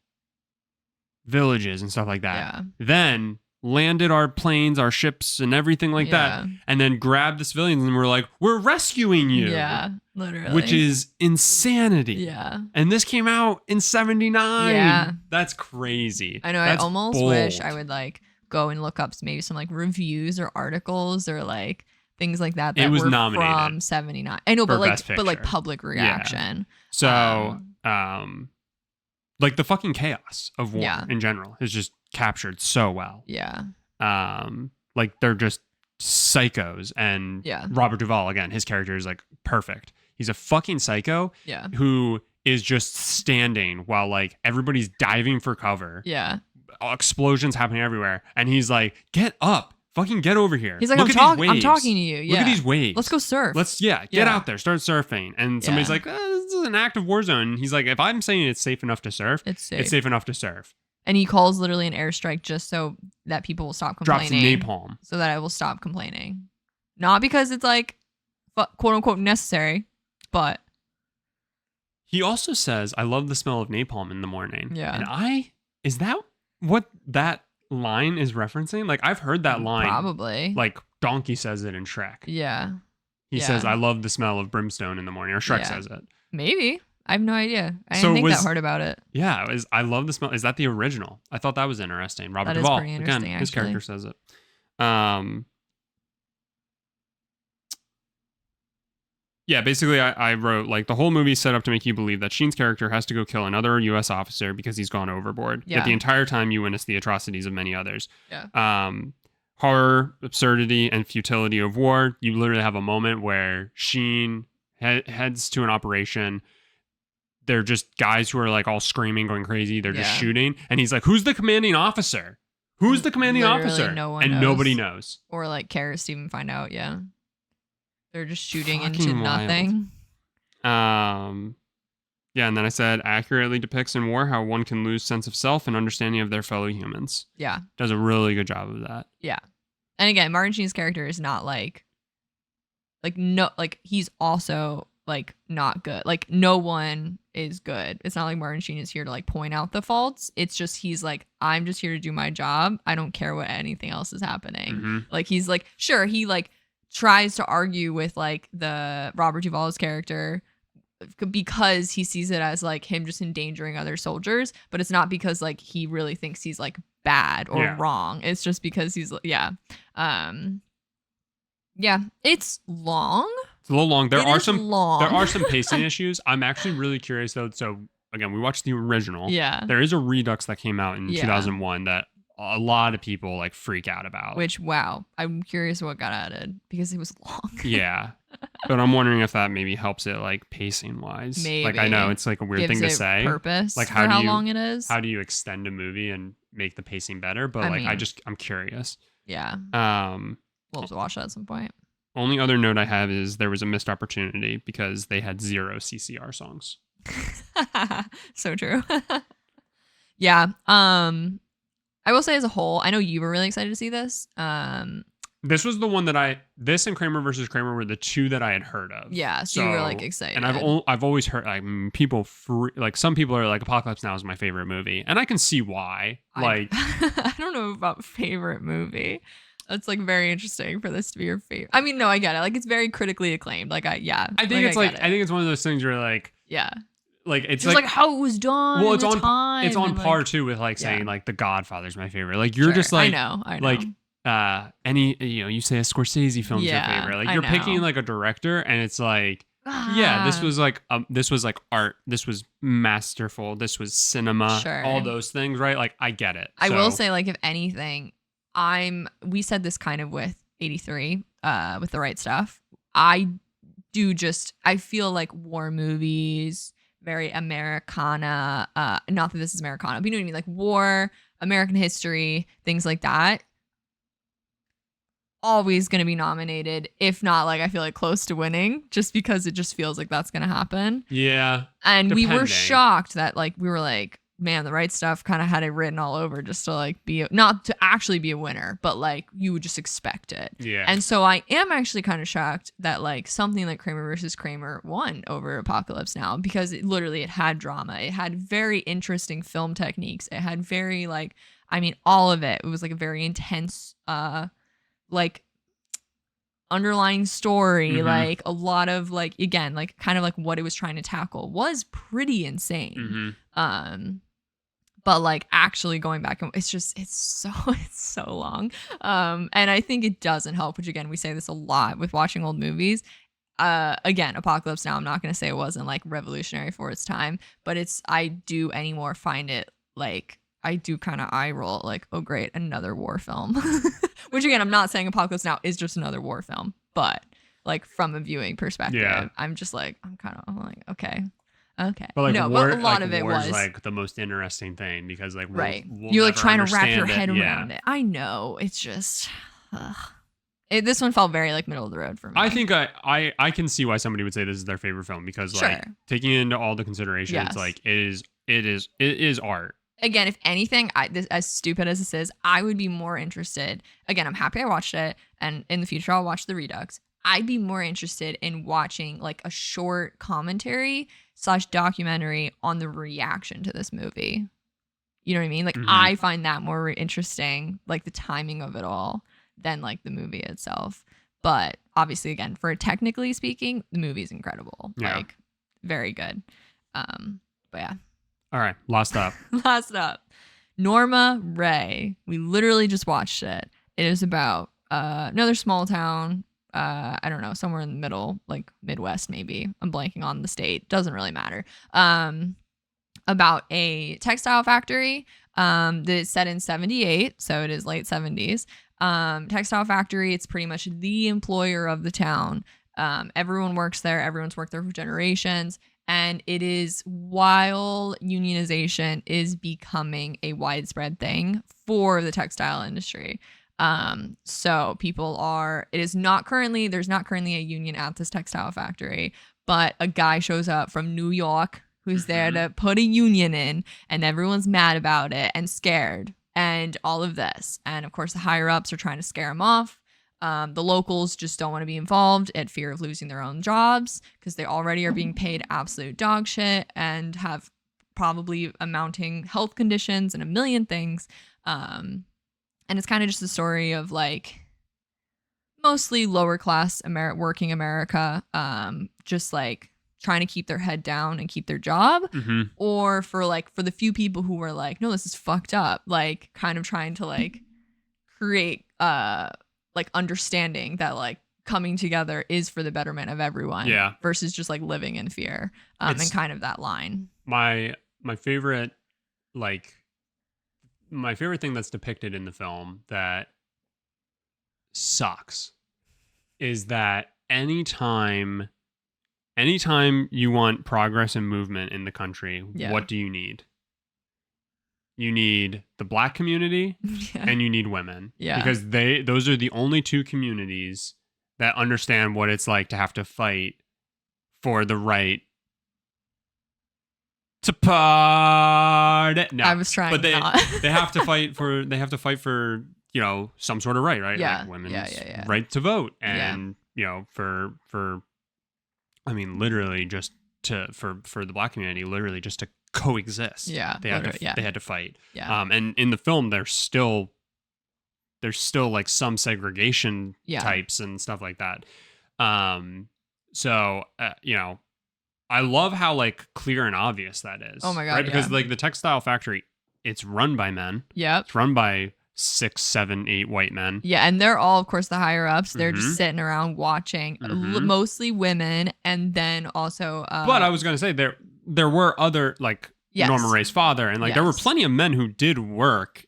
villages and stuff like that. Yeah. Then landed our planes, our ships, and everything like that, and then grabbed the civilians and were like, we're rescuing you. Yeah, literally. Which is insanity. Yeah. And this came out in 79. Yeah. That's crazy. I know. That's I almost bold. wish I would like go and look up maybe some like reviews or articles or like things like that it was were nominated from 79. I know, but Best like Picture. public reaction. Yeah. So like the fucking chaos of war Yeah. in general is just captured so well. Yeah. Like they're just psychos, and Robert Duvall, again, his character is like perfect. He's a fucking psycho who is just standing while like everybody's diving for cover. Yeah. Explosions happening everywhere, and he's like, get up, fucking get over here. He's like, Look I'm at these waves. talking to you. Yeah. Look at these waves. Let's go surf. Let's get out there, start surfing. And somebody's like, this is an active war zone. And he's like, if I'm saying it's safe enough to surf, it's safe enough to surf. And he calls literally an airstrike just so that people will stop complaining. Drops napalm. So that I will stop complaining. Not because it's like, quote unquote, necessary, but. He also says, I love the smell of napalm in the morning. Yeah. And is that what that line is referencing? Like, I've heard that line. Probably. Like, Donkey says it in Shrek. Yeah. He says, I love the smell of brimstone in the morning. Or Shrek says it. Maybe. I have no idea. I didn't think that hard about it. Yeah, I love the smell. Is that the original? I thought that was interesting. Robert Duvall. Again, his character says it. Yeah, basically I wrote, like, the whole movie is set up to make you believe that Sheen's character has to go kill another U.S. officer because he's gone overboard. Yeah. Yet the entire time you witness the atrocities of many others. Yeah. Horror, absurdity, and futility of war. You literally have a moment where Sheen heads to an operation. They're just guys who are like all screaming, going crazy. They're just shooting. And he's like, who's the commanding officer? Who's the commanding officer? No one and knows. Nobody knows. Or like cares to even find out. Yeah. They're just shooting Fucking into nothing. Yeah, and then I said, accurately depicts in war how one can lose sense of self and understanding of their fellow humans. Yeah. Does a really good job of that. Yeah. And again, Martin Sheen's character is not like no, like he's also like not good. Like no one is good. It's not like Martin Sheen is here to like point out the faults. It's just he's like, I'm just here to do my job. I don't care what anything else is happening. Mm-hmm. Like he's like, sure, he like tries to argue with like the Robert Duvall's character because he sees it as like him just endangering other soldiers, but it's not because like he really thinks he's like bad or wrong. It's just because he's it's long. It's a little long. There are some pacing issues. I'm actually really curious though. So again, we watched the original. Yeah. There is a Redux that came out in 2001 that a lot of people like freak out about. Which, wow, I'm curious what got added because it was long. Yeah. But I'm wondering if that maybe helps it like pacing wise. Maybe. Like I know it's like a weird thing to say. Purpose. Like how long it is. How do you extend a movie and make the pacing better? But I'm curious. Yeah. We'll have to watch that at some point. Only other note I have is there was a missed opportunity because they had 0 CCR songs. So true. Yeah. I will say as a whole, I know you were really excited to see this. This was the one that this and Kramer versus Kramer were the two that I had heard of. Yeah, so you were like excited. And I've always heard like people like some people are like Apocalypse Now is my favorite movie, and I can see why. Like I don't know about favorite movie. It's like very interesting for this to be your favorite. I mean, no, I get it. Like it's very critically acclaimed. Like I think it's like I think it's one of those things where like like it's just like how it was done. Well, it's on par too with like saying like The Godfather's my favorite. Like you're just like I know. Like any you say a Scorsese film's your favorite. Like you're picking like a director and it's like this was like art. This was masterful. This was cinema. Sure. All those things, right? Like I get it. I will say like if anything, we said this kind of with 83 with The Right Stuff. I feel like war movies, very Americana, not that this is Americana, but you know what I mean, like war, American history, things like that, always going to be nominated, if not like I feel like close to winning, just because it just feels like that's going to happen. Yeah. And we were shocked that like we were like, man, The Right Stuff kind of had it written all over just to like not to actually be a winner, but like you would just expect it. Yeah. And so I am actually kind of shocked that like something like Kramer versus Kramer won over Apocalypse Now, because it had drama. It had very interesting film techniques. It had very like, I mean, all of it. It was like a very intense, like underlying story, like a lot of like, again, like kind of like what it was trying to tackle was pretty insane. But like actually going back, it's so long. And I think it doesn't help, which again, we say this a lot with watching old movies. Again, Apocalypse Now, I'm not going to say it wasn't like revolutionary for its time, but I do anymore find it like, I do kind of eye roll like, oh great, another war film. Which again, I'm not saying Apocalypse Now is just another war film, but like from a viewing perspective, I'm just like, I'm like, okay. But like but a lot of it was like the most interesting thing, because like we'll you're like trying to wrap your head around it. I know, it's just this one felt very like middle of the road for me. I think I can see why somebody would say this is their favorite film, because like taking into all the considerations, like it is art. Again, if anything, as stupid as this is, I would be more interested. Again, I'm happy I watched it, and in the future I'll watch the Redux. I'd be more interested in watching like a short commentary / documentary on the reaction to this movie. You know what I mean? Like I find that more interesting, like the timing of it all, than like the movie itself. But obviously, again, for technically speaking, the movie's incredible. Yeah. Like very good. But yeah. All right. Last up. Norma Ray. We literally just watched it. It is about another small town. I don't know, somewhere in the middle, like Midwest, maybe. I'm blanking on the state. Doesn't really matter. About a textile factory that is set in 78. So it is late 70s. Textile factory. It's pretty much the employer of the town. Everyone works there. Everyone's worked there for generations. And it is, while unionization is becoming a widespread thing for the textile industry. So there's not currently a union at this textile factory, but a guy shows up from New York who's there to put a union in, and everyone's mad about it and scared and all of this. And of course the higher ups are trying to scare him off. The locals just don't want to be involved at fear of losing their own jobs because they already are being paid absolute dog shit and have probably amounting health conditions and a million things. And it's kind of just a story of like mostly lower class working America, just like trying to keep their head down and keep their job, or for the few people who were like, no, this is fucked up, like kind of trying to like create like understanding that like coming together is for the betterment of everyone, versus just like living in fear, and kind of that line. My favorite thing that's depicted in the film that sucks is that anytime you want progress and movement in the country, what do you need? You need the Black community and you need women. Yeah. Because those are the only two communities that understand what it's like to have to fight for the right to party. No, I was trying, but they have to fight for some sort of right? Yeah. Like women's right to vote, and for I mean, literally just for the Black community, literally just to coexist. Yeah, they had to fight. Yeah. And in the film, there's still like some segregation types and stuff like that. So I love how like clear and obvious that is. Oh my God. Right? Because like the textile factory, it's run by men. Yeah. It's run by 6, 7, 8 white men. Yeah, and they're all, of course, the higher ups. They're just sitting around watching, mostly women, and then also. But I was gonna say there were other like Norma Ray's father, and like there were plenty of men who did work.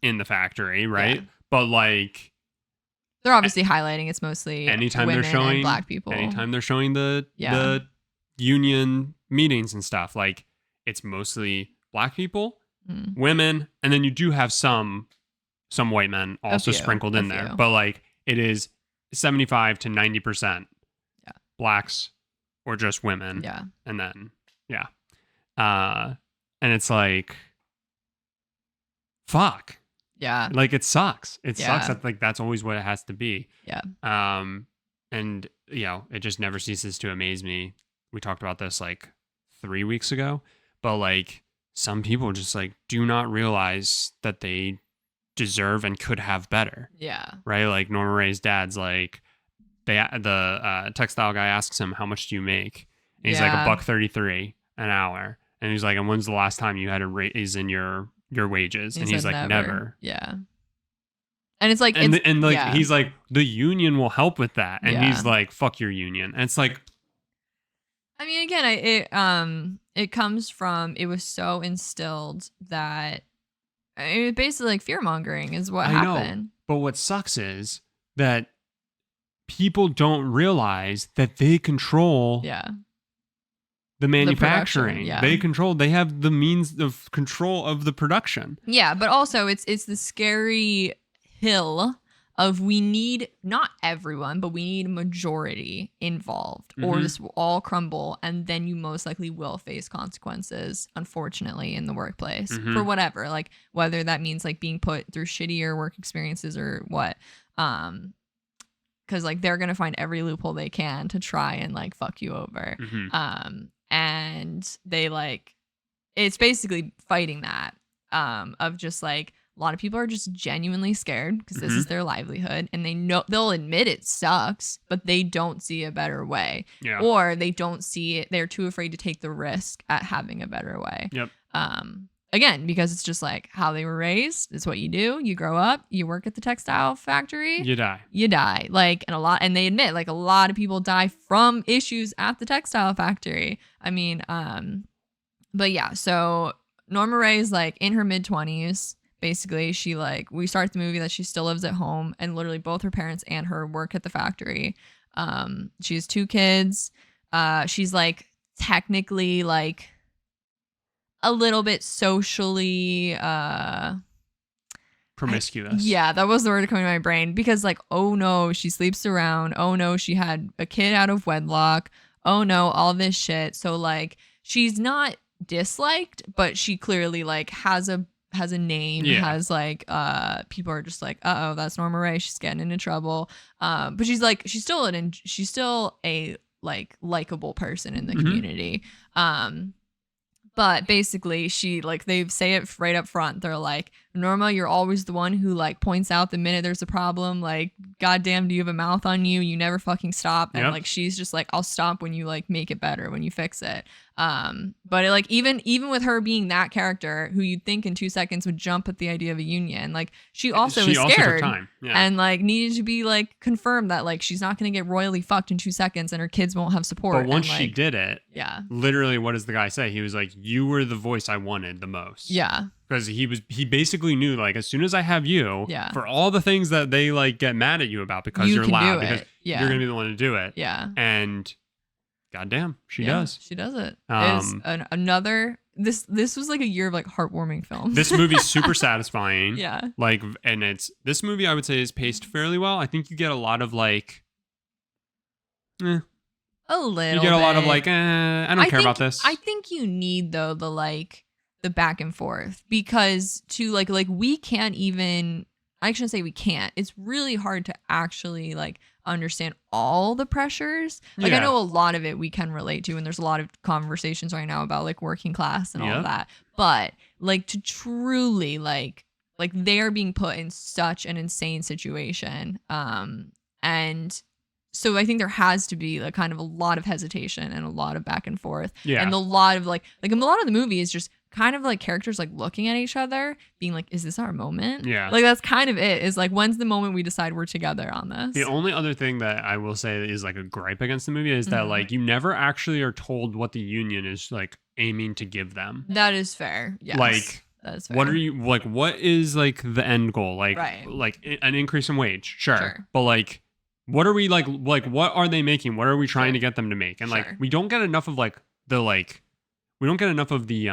In the factory, right? Yeah. But like, they're obviously highlighting it's mostly anytime women they're showing and Black people. Anytime they're showing the union meetings and stuff, like it's mostly Black people, women, and then you do have some white men also sprinkled in there, but like it is 75 to 90% Blacks or just women. Yeah. And then, and it's like, fuck. Yeah. Like it sucks. It sucks that like that's always what it has to be. Yeah. And it just never ceases to amaze me. We talked about this like 3 weeks ago, but like some people just like do not realize that they deserve and could have better. Yeah. Right? Like Norma Ray's dad's like the textile guy asks him, how much do you make? And he's like $1.33 an hour. And he's like, and when's the last time you had a raise in your wages? And he's like, never. Yeah. And it's like, he's like, the union will help with that. And he's like, fuck your union. And it's like, I mean, again, it comes from, it was so instilled that it basically like fear mongering is what happened. Know, but what sucks is that people don't realize that they control the manufacturing. They have the means of control of the production. Yeah, but also it's the scary hill of we need not everyone, but we need a majority involved, or this will all crumble, and then you most likely will face consequences, unfortunately, in the workplace for whatever, like whether that means like being put through shittier work experiences or what, because like they're gonna find every loophole they can to try and like fuck you over, and they like it's basically fighting that of just like. A lot of people are just genuinely scared because this is their livelihood, and they know they'll admit it sucks, but they don't see a better way, or they don't see it. They're too afraid to take the risk at having a better way. Yep. Again, because it's just like how they were raised. It's what you do. You grow up. You work at the textile factory. You die. Like, and they admit like a lot of people die from issues at the textile factory. I mean, but yeah. So Norma Ray is like in her mid-20s. Basically, she like we start the movie that she still lives at home, and literally both her parents and her work at the factory. She has 2 kids. She's like technically like a little bit socially promiscuous. Yeah, that was the word coming to my brain, because like, oh no, she sleeps around. Oh no, she had a kid out of wedlock. Oh no, all this shit. So like she's not disliked, but she clearly like has a has a name, has like people are just like, uh-oh, that's Norma Ray, she's getting into trouble. But she's still a like likable person in the community. But basically she like, they say it right up front. They're like, Norma, you're always the one who like points out the minute there's a problem. Like, goddamn, do you have a mouth on you? You never fucking stop. And like, she's just like, I'll stop when you like make it better, when you fix it. But it, like, even with her being that character who you'd think in 2 seconds would jump at the idea of a union, like she was scared and like needed to be like confirmed that like she's not going to get royally fucked in 2 seconds and her kids won't have support. But once and, she did it, literally, what does the guy say? He was like, you were the voice I wanted the most. Yeah. Because he basically knew, like, as soon as I have you, for all the things that they like get mad at you about because you're loud, because you're gonna be the one to do it. Yeah. And goddamn, she does. She does it. Another. This was like a year of like heartwarming films. This movie's super satisfying. Yeah. Like, and this movie I would say is paced fairly well. I think you get a lot of like, a little. You get a lot of like, I don't care about this. I think you need though the back and forth, because to like we can't even, I shouldn't say we can't, it's really hard to actually like understand all the pressures. Like I know a lot of it we can relate to, and there's a lot of conversations right now about like working class and all of that, but like to truly like they are being put in such an insane situation, and so I think there has to be like kind of a lot of hesitation and a lot of back and forth, and a lot of like a lot of the movie is just kind of like characters like looking at each other being like, is this our moment? Like that's kind of it, is like, when's the moment we decide we're together on this? The only other thing that I will say is like a gripe against the movie is that like you never actually are told what the union is like aiming to give them. That is fair. Yes. Like, that's fair. What are you like, what is like the end goal? Like like an increase in wage, sure. But like, what are we like what are they making? What are we trying to get them to make? And like we don't get enough of like the like, we don't get enough of the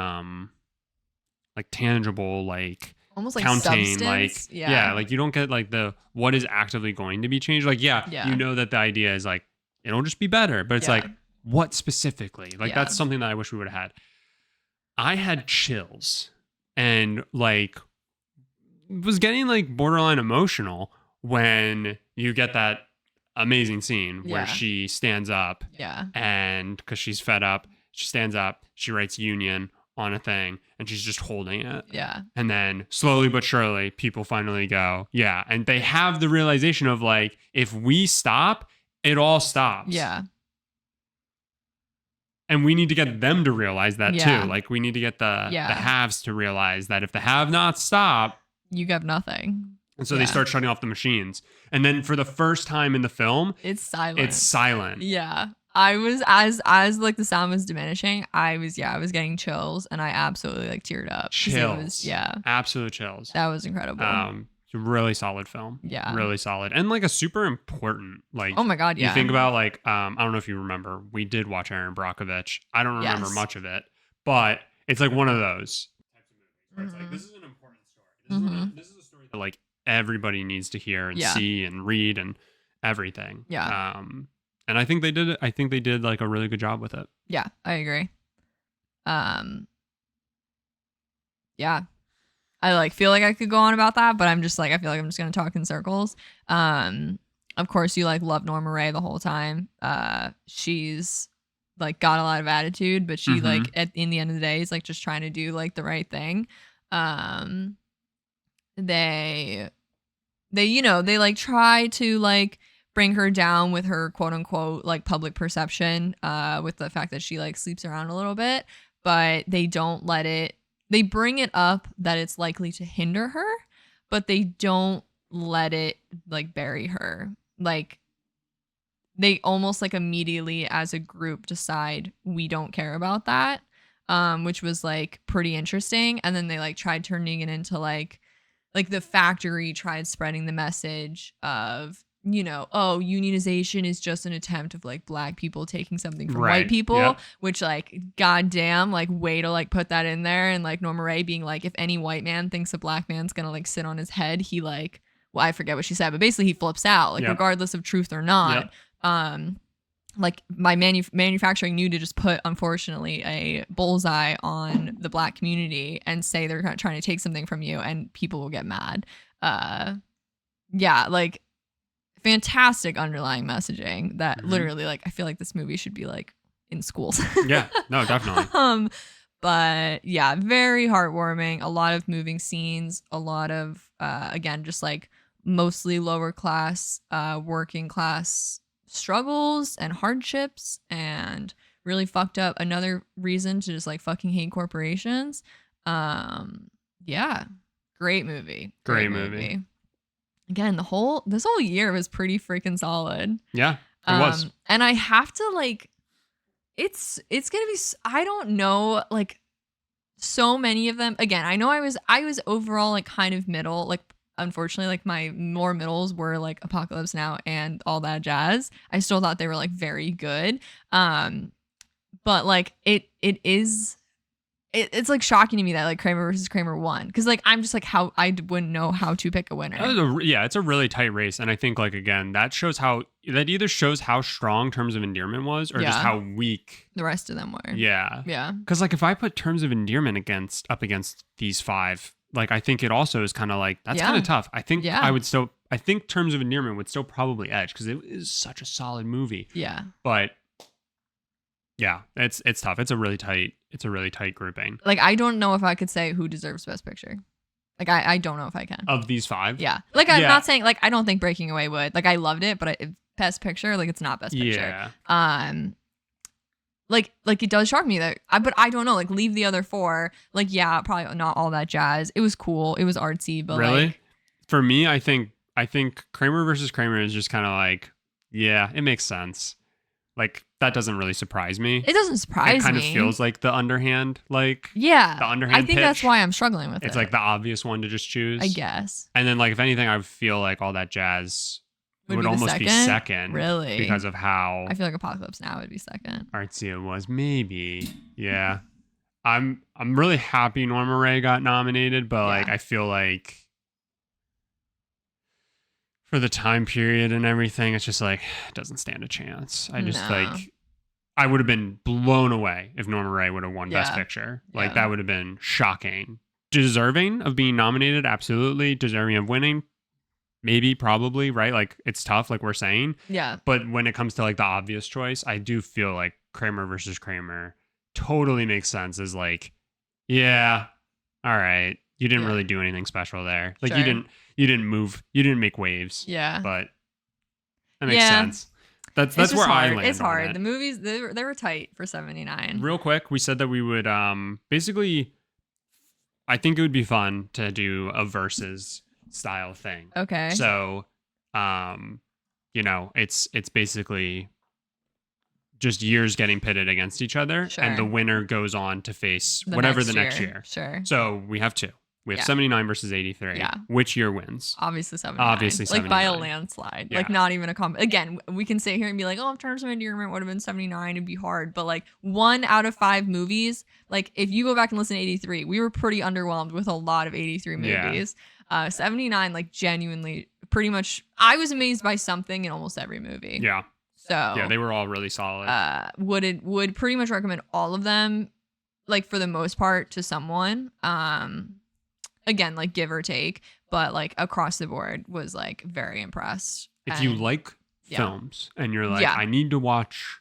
like tangible like almost like counting substance. like like you don't get like the what is actively going to be changed. Like you know that the idea is like it'll just be better, but it's like what specifically? Like that's something that I wish we would have had. I had chills and like was getting like borderline emotional when you get that amazing scene where she stands up and because she's fed up, she stands up, she writes union on a thing and she's just holding it. And then slowly but surely people finally go, and they have the realization of like, if we stop, it all stops. And we need to get them to realize that too. Like we need to get the haves to realize that if the have-nots stop, you have nothing. And so they start shutting off the machines. And then for the first time in the film, it's silent. Yeah. I was as like the sound was diminishing, I was getting chills and I absolutely like teared up. Chills. Absolute chills. That was incredible. It's a really solid film. Really solid. And like a super important, like, oh my God, you think about like, I don't know if you remember, we did watch Aaron Brockovich. I don't remember much of it, but it's like one of those types of movies where it's like, this is an important story. This is a story that like everybody needs to hear and see and read and everything. And I think they did it. I think they did like a really good job with it. Yeah, I agree. Yeah. I like feel like I could go on about that, but I'm just like, I feel like I'm just going to talk in circles. Of course you like love Norma Ray the whole time. She's like got a lot of attitude, but she like in the end of the day is like just trying to do like the right thing. They you know, they like try to like bring her down with her quote unquote like public perception, with the fact that she like sleeps around a little bit, but they don't let it, they bring it up that it's likely to hinder her, but they don't let it like bury her. Like they almost like immediately as a group decide we don't care about that, which was like pretty interesting. And then they like tried turning it into like the factory tried spreading the message of, you know, oh, unionization is just an attempt of like black people taking something from white people, which like, goddamn, like way to like put that in there. And like Norma Ray being like, if any white man thinks a black man's gonna like sit on his head, he like, well, I forget what she said, but basically he flips out, like regardless of truth or not. like my manufacturing knew to just put, unfortunately, a bullseye on the Black community and say they're trying to take something from you, and people will get mad. Yeah, like fantastic underlying messaging that literally, like, I feel like this movie should be like in schools. Yeah, no, definitely. But yeah, very heartwarming. A lot of moving scenes. A lot of again, just like mostly lower class, working class struggles and hardships, and really fucked up. Another reason to just like fucking hate corporations. Yeah, great movie. Great movie. Again, this whole year was pretty freaking solid. Yeah, it was. And I have to like, it's gonna be, I don't know, like so many of them. Again, I know I was overall like kind of middle, like unfortunately like my more middles were like Apocalypse Now and All That Jazz. I still thought they were like very good. But like it's like shocking to me that like Kramer versus Kramer won, because like I'm just like, how I wouldn't know how to pick a winner. It's a really tight race, and I think like again that either shows how strong Terms of Endearment was, or just how weak the rest of them were. Yeah. Because like if I put Terms of Endearment up against these five, like I think it also is kind of like that's kind of tough. I think I think Terms of Endearment would still probably edge because it is such a solid movie. Yeah, but yeah, it's tough. It's a really tight grouping. Like I don't know if I could say who deserves Best Picture. Like I don't know if I can. Of these five? Yeah. Like I'm not saying like I don't think Breaking Away would. Like I loved it, but Best Picture, like it's not Best Picture. Yeah. Like it does shock me that but I don't know, like leave the other four. Like yeah, probably not All That Jazz. It was cool. It was artsy, but really? Like, for me, I think Kramer versus Kramer is just kind of like, yeah, it makes sense. Like that doesn't really surprise me. It doesn't surprise me. It kind of feels like the underhand, like the underhand. I think pitch. That's why I'm struggling with it. It's like the obvious one to just choose, I guess. And then like if anything, I feel like All That Jazz would almost be second, really, because of how I feel like Apocalypse Now would be second. Artsy it was, maybe. Yeah, I'm really happy Norma Rae got nominated, but like I feel like for the time period and everything, it's just like it doesn't stand a chance. I just like I would have been blown away if Norma Rae would have won Best Picture. Like that would have been shocking. Deserving of being nominated, absolutely. Deserving of winning, maybe, probably, right? Like it's tough, like we're saying. Yeah. But when it comes to like the obvious choice, I do feel like Kramer versus Kramer totally makes sense as like, yeah, all right. You didn't really do anything special there. Like you didn't move, you didn't make waves. Yeah. But that makes sense. That's where I land. It's hard. The movies, they were tight for 79. Real quick, we said that we would basically, I think it would be fun to do a versus style thing. Okay. So it's basically just years getting pitted against each other, and the winner goes on to face whatever the next year. Sure. So we have two. We have 79 versus 83. Yeah. Which year wins? Obviously 79. Obviously 79. Like by a landslide. Yeah. Like not even a again, we can sit here and be like, oh, if Terms of Endearment would have been 79, it'd be hard. But like 1 out of 5 movies, like if you go back and listen to 83, we were pretty underwhelmed with a lot of 83 movies. 79, like genuinely, pretty much, I was amazed by something in almost every movie. Yeah. So yeah, they were all really solid. Would pretty much recommend all of them, like for the most part, to someone. Again, like give or take, but like across the board was like very impressed. If you like films and you're like, I need to watch,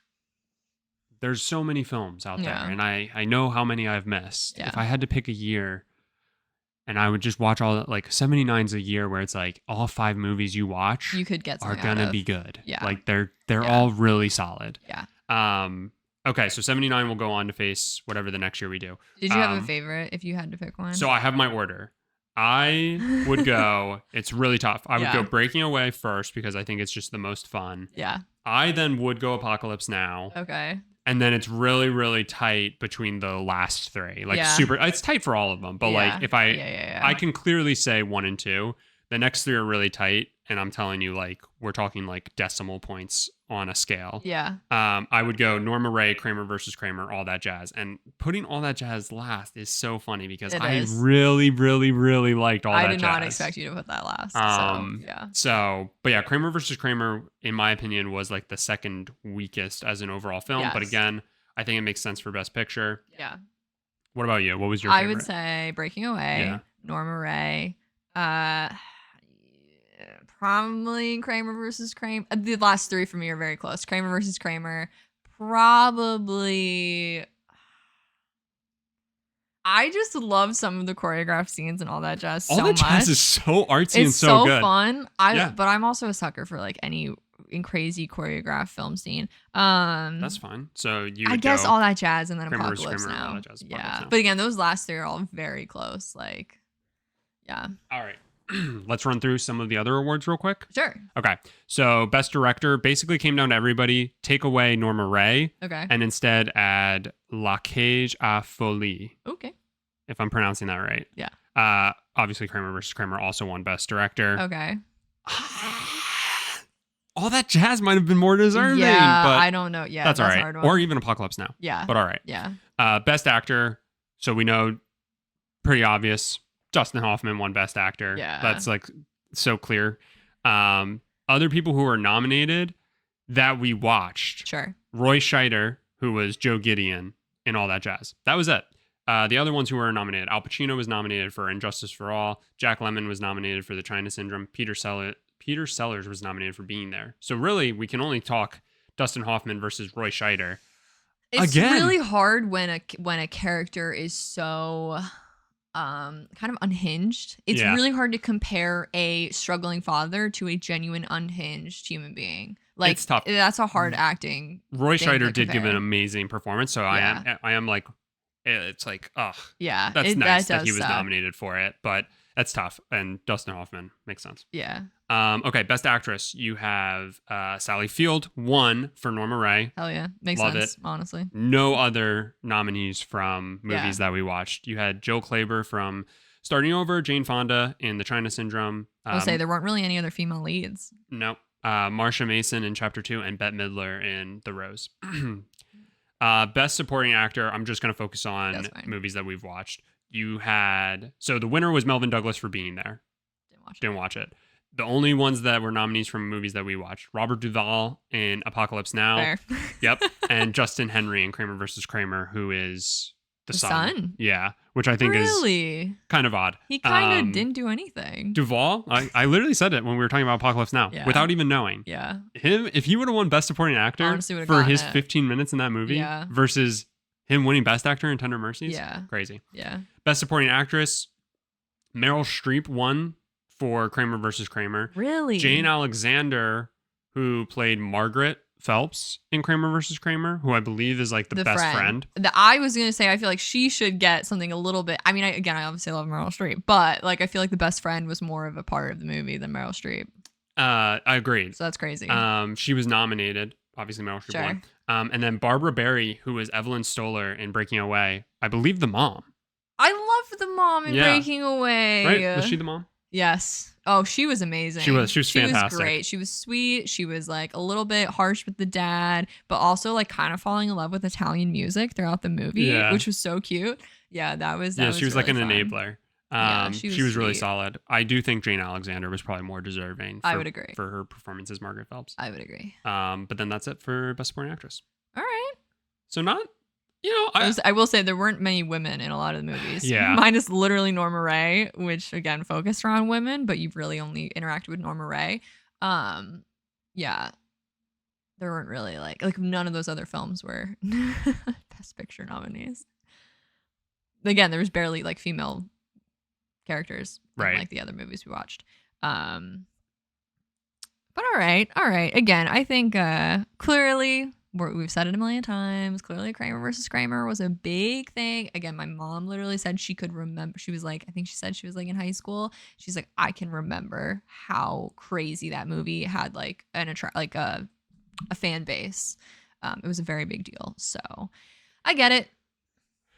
there's so many films out there, and I know how many I've missed. If I had to pick a year and I would just watch all that, like 79's a year where it's like all 5 movies you watch you could get are gonna be good. Yeah. Like they're all really solid. Yeah. Okay, so 79 will go on to face whatever the next year we do. Did you have a favorite if you had to pick one? So I have my order. I would go, it's really tough. I would go Breaking Away first because I think it's just the most fun. Yeah. I then would go Apocalypse Now. Okay. And then it's really, really tight between the last 3. Like super, it's tight for all of them. But like if I can clearly say 1 and 2. The next 3 are really tight. And I'm telling you, like, we're talking like decimal points on a scale. Yeah. I would go Norma Ray, Kramer versus Kramer, All That Jazz. And putting All That Jazz last is so funny because I really, really, really liked All That Jazz. I did not expect you to put that last. But yeah, Kramer versus Kramer, in my opinion, was like the second weakest as an overall film. Yes. But again, I think it makes sense for Best Picture. Yeah. What about you? What was your favorite? I would say Breaking Away, Norma Ray, probably Kramer versus Kramer. The last three for me are very close. Kramer versus Kramer, probably. I just love some of the choreographed scenes and All That Jazz so much. All That Jazz is so artsy and so good. It's so fun. But I'm also a sucker for like any crazy choreographed film scene. That's fine. So I guess All That Jazz and then Kramer Apocalypse Kramer, Now. All That Jazz, Apocalypse Now. But again, those last three are all very close. Like, yeah. All right. Let's run through some of the other awards real quick. Sure. Okay. So Best Director basically came down to everybody. Take away Norma Ray. Okay. And instead add La Cage à Folie. Okay. If I'm pronouncing that right. Yeah. Obviously, Kramer versus Kramer also won Best Director. Okay. All That Jazz might have been more deserving. Yeah, but I don't know. Yeah, that's all right. Or even Apocalypse Now. Yeah. But all right. Yeah. Best Actor. So we know, pretty obvious, Dustin Hoffman won Best Actor. Yeah. That's like so clear. Other people who were nominated that we watched. Sure. Roy Scheider, who was Joe Gideon in All That Jazz. That was it. The other ones who were nominated, Al Pacino was nominated for Injustice for All. Jack Lemmon was nominated for The China Syndrome. Peter Sellers was nominated for Being There. So really, we can only talk Dustin Hoffman versus Roy Scheider. It's really hard when a character is so kind of unhinged. It's really hard to compare a struggling father to a genuine unhinged human being. Like, it's tough. That's a hard acting. Roy Scheider did give an amazing performance, so I am like, it's like, ugh. Yeah, that's nice that he was nominated for it, but that's tough. And Dustin Hoffman makes sense. Yeah. Okay, Best Actress. You have Sally Field won for Norma Ray. Hell yeah, makes sense. Honestly, no other nominees from movies that we watched. You had Jill Clayburgh from Starting Over, Jane Fonda in The China Syndrome. I'll say there weren't really any other female leads. No. Marsha Mason in Chapter 2 and Bette Midler in The Rose. Best Supporting Actor. I'm just going to focus on movies that we've watched. You had, so the winner was Melvin Douglas for Being There. Didn't watch it. The only ones that were nominees from movies that we watched: Robert Duvall in Apocalypse Now. Fair. Yep. And Justin Henry in Kramer versus Kramer, who is the son. Yeah. Which I think is kind of odd. He kind of didn't do anything. Duvall, I literally said it when we were talking about Apocalypse Now without even knowing. Yeah. If he would have won Best Supporting Actor for his 15 minutes in that movie versus him winning Best Actor in Tender Mercies. Yeah. Crazy. Yeah. Best Supporting Actress, Meryl Streep won for Kramer versus Kramer. Really? Jane Alexander, who played Margaret Phelps in Kramer versus Kramer, who I believe is like the best friend. I was going to say, I feel like she should get something a little bit. I mean, I obviously love Meryl Streep, but like, I feel like the best friend was more of a part of the movie than Meryl Streep. I agreed. So that's crazy. She was nominated. Obviously, Meryl Streep won. And then Barbara Barry, who was Evelyn Stoller in Breaking Away. I believe the mom. I loved the mom in Breaking Away. Right? Was she the mom? Yes. Oh, she was amazing. She was fantastic. She was great. She was sweet. She was like a little bit harsh with the dad, but also like kind of falling in love with Italian music throughout the movie, which was so cute. Yeah, that was she was really like an fun. enabler. She was really solid. I do think Jane Alexander was probably more deserving. I would agree for her performance as Margaret Phelps. I would agree. But then that's it for Best Supporting Actress. All right. So not. I will say there weren't many women in a lot of the movies. Yeah. Minus literally Norma Ray, which again focused around women, but you've really only interacted with Norma Ray. Yeah. There weren't really like none of those other films were Best Picture nominees. Again, there was barely like female characters in like the other movies we watched. But all right. Again, I think clearly we've said it a million times. Clearly, Kramer versus Kramer was a big thing. Again, my mom literally said she could remember. She was like, I think she said she was like in high school. She's like, I can remember how crazy that movie had like a fan base. It was a very big deal. So I get it.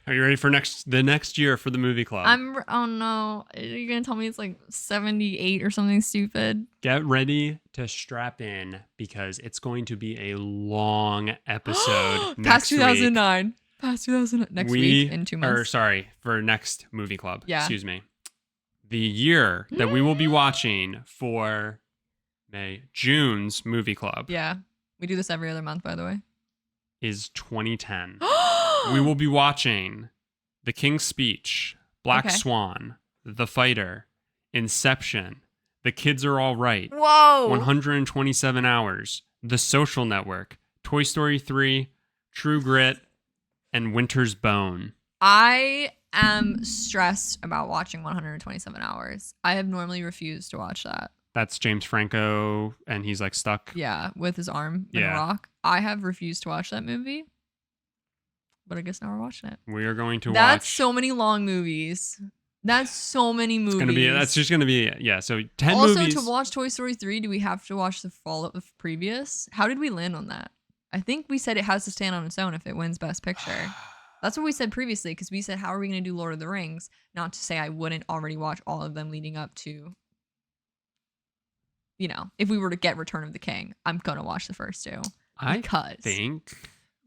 Are you ready for the next year for the movie club? Oh no. Are you going to tell me it's like 78 or something stupid? Get ready to strap in because it's going to be a long episode next Past 2009. Past 2009. Next week in 2 months. For next movie club. Yeah. Excuse me. The year that we will be watching for June's movie club. Yeah. We do this every other month, by the way. Is 2010. We will be watching The King's Speech, Black Swan, The Fighter, Inception, The Kids Are All Right, Whoa! 127 Hours, The Social Network, Toy Story 3, True Grit, and Winter's Bone. I am stressed about watching 127 Hours. I have normally refused to watch that. That's James Franco, and he's like stuck. Yeah, with his arm in a rock. I have refused to watch that movie. But I guess now we're watching it. We are going to watch. That's so many long movies. That's so many movies. That's just going to be, so 10 also, movies. Also, to watch Toy Story 3, do we have to watch the follow-up of previous? How did we land on that? I think we said it has to stand on its own if it wins Best Picture. That's what we said previously, because we said, how are we going to do Lord of the Rings? Not to say I wouldn't already watch all of them leading up to, if we were to get Return of the King, I'm going to watch the first two. I think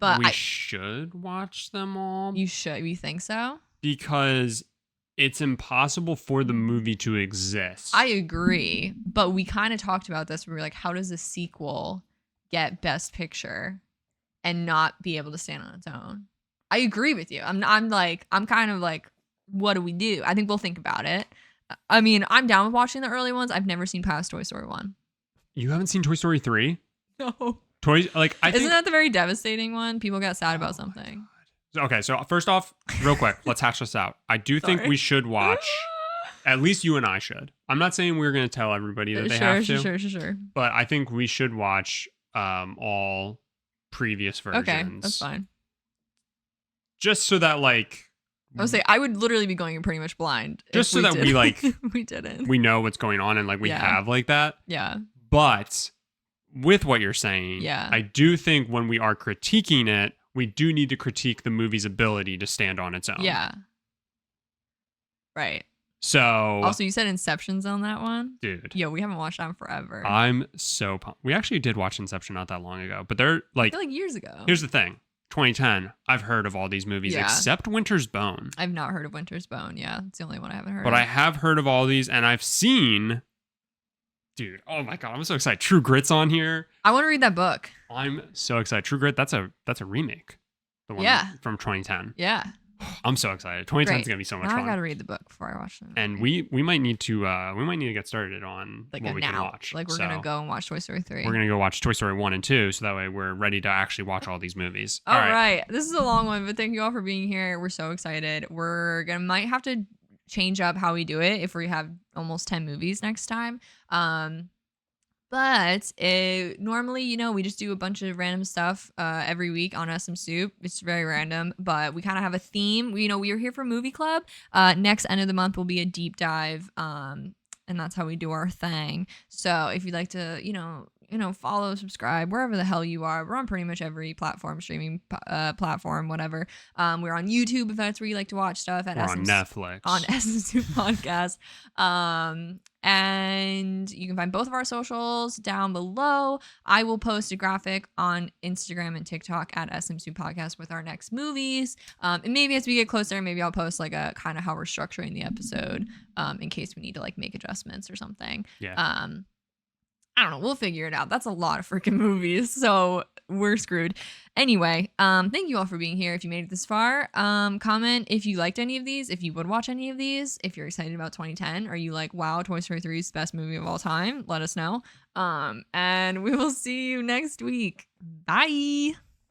we should watch them all. You should. You think so? Because it's impossible for the movie to exist. I agree. But we kind of talked about this. We were like, how does a sequel get Best Picture and not be able to stand on its own? I agree with you. I'm kind of like, what do we do? I think we'll think about it. I mean, I'm down with watching the early ones. I've never seen past Toy Story 1. You haven't seen Toy Story 3? No. Isn't that the very devastating one? People got sad about something. Okay, so first off, real quick, let's hash this out. I do think we should watch, at least you and I should. I'm not saying we're going to tell everybody that they have to. Sure. But I think we should watch all previous versions. Okay, that's fine. Just so that, I would say I would literally be going pretty much blind. Just so that we we didn't. We know what's going on and we have that. Yeah. But with what you're saying, I do think when we are critiquing it, we do need to critique the movie's ability to stand on its own. Yeah. Right. So. Also, you said Inception's on that one? Dude. Yo, we haven't watched that in forever. I'm so pumped. We actually did watch Inception not that long ago, but they're I feel like years ago. Here's the thing. 2010, I've heard of all these movies except Winter's Bone. I've not heard of Winter's Bone. Yeah, it's the only one I haven't heard of. But I have heard of all these, and I've seen... Dude, oh my God, I'm so excited. True Grit's on here. I want to read that book. I'm so excited. True Grit, that's a remake. The one from 2010. Yeah. I'm so excited. 2010 is gonna be so much fun. I gotta read the book before I watch it. And we might need to get started on what we can watch. We're gonna go and watch Toy Story 3. We're gonna go watch Toy Story 1 and 2, so that way we're ready to actually watch all these movies. All right. This is a long one, but thank you all for being here. We're so excited. Might have to change up how we do it if we have almost 10 movies next time. But normally, we just do a bunch of random stuff every week on SMSoup. It's very random, but we kind of have a theme. We are here for Movie Club. Next end of the month will be a deep dive, and that's how we do our thing. So if you'd like to, follow, subscribe, wherever the hell you are. We're on pretty much every platform, streaming platform, whatever. We're on YouTube if that's where you like to watch stuff. We're on Netflix. On SMSoup Podcast. And you can find both of our socials down below. I will post a graphic on Instagram and TikTok at SMSoup Podcast with our next movies. And maybe as we get closer, maybe I'll post a kind of how we're structuring the episode in case we need to make adjustments or something. Yeah. I don't know. We'll figure it out. That's a lot of freaking movies. So we're screwed. Anyway, thank you all for being here. If you made it this far, comment if you liked any of these, if you would watch any of these, if you're excited about 2010. Are you like, wow, Toy Story 3 is the best movie of all time? Let us know. And we will see you next week. Bye.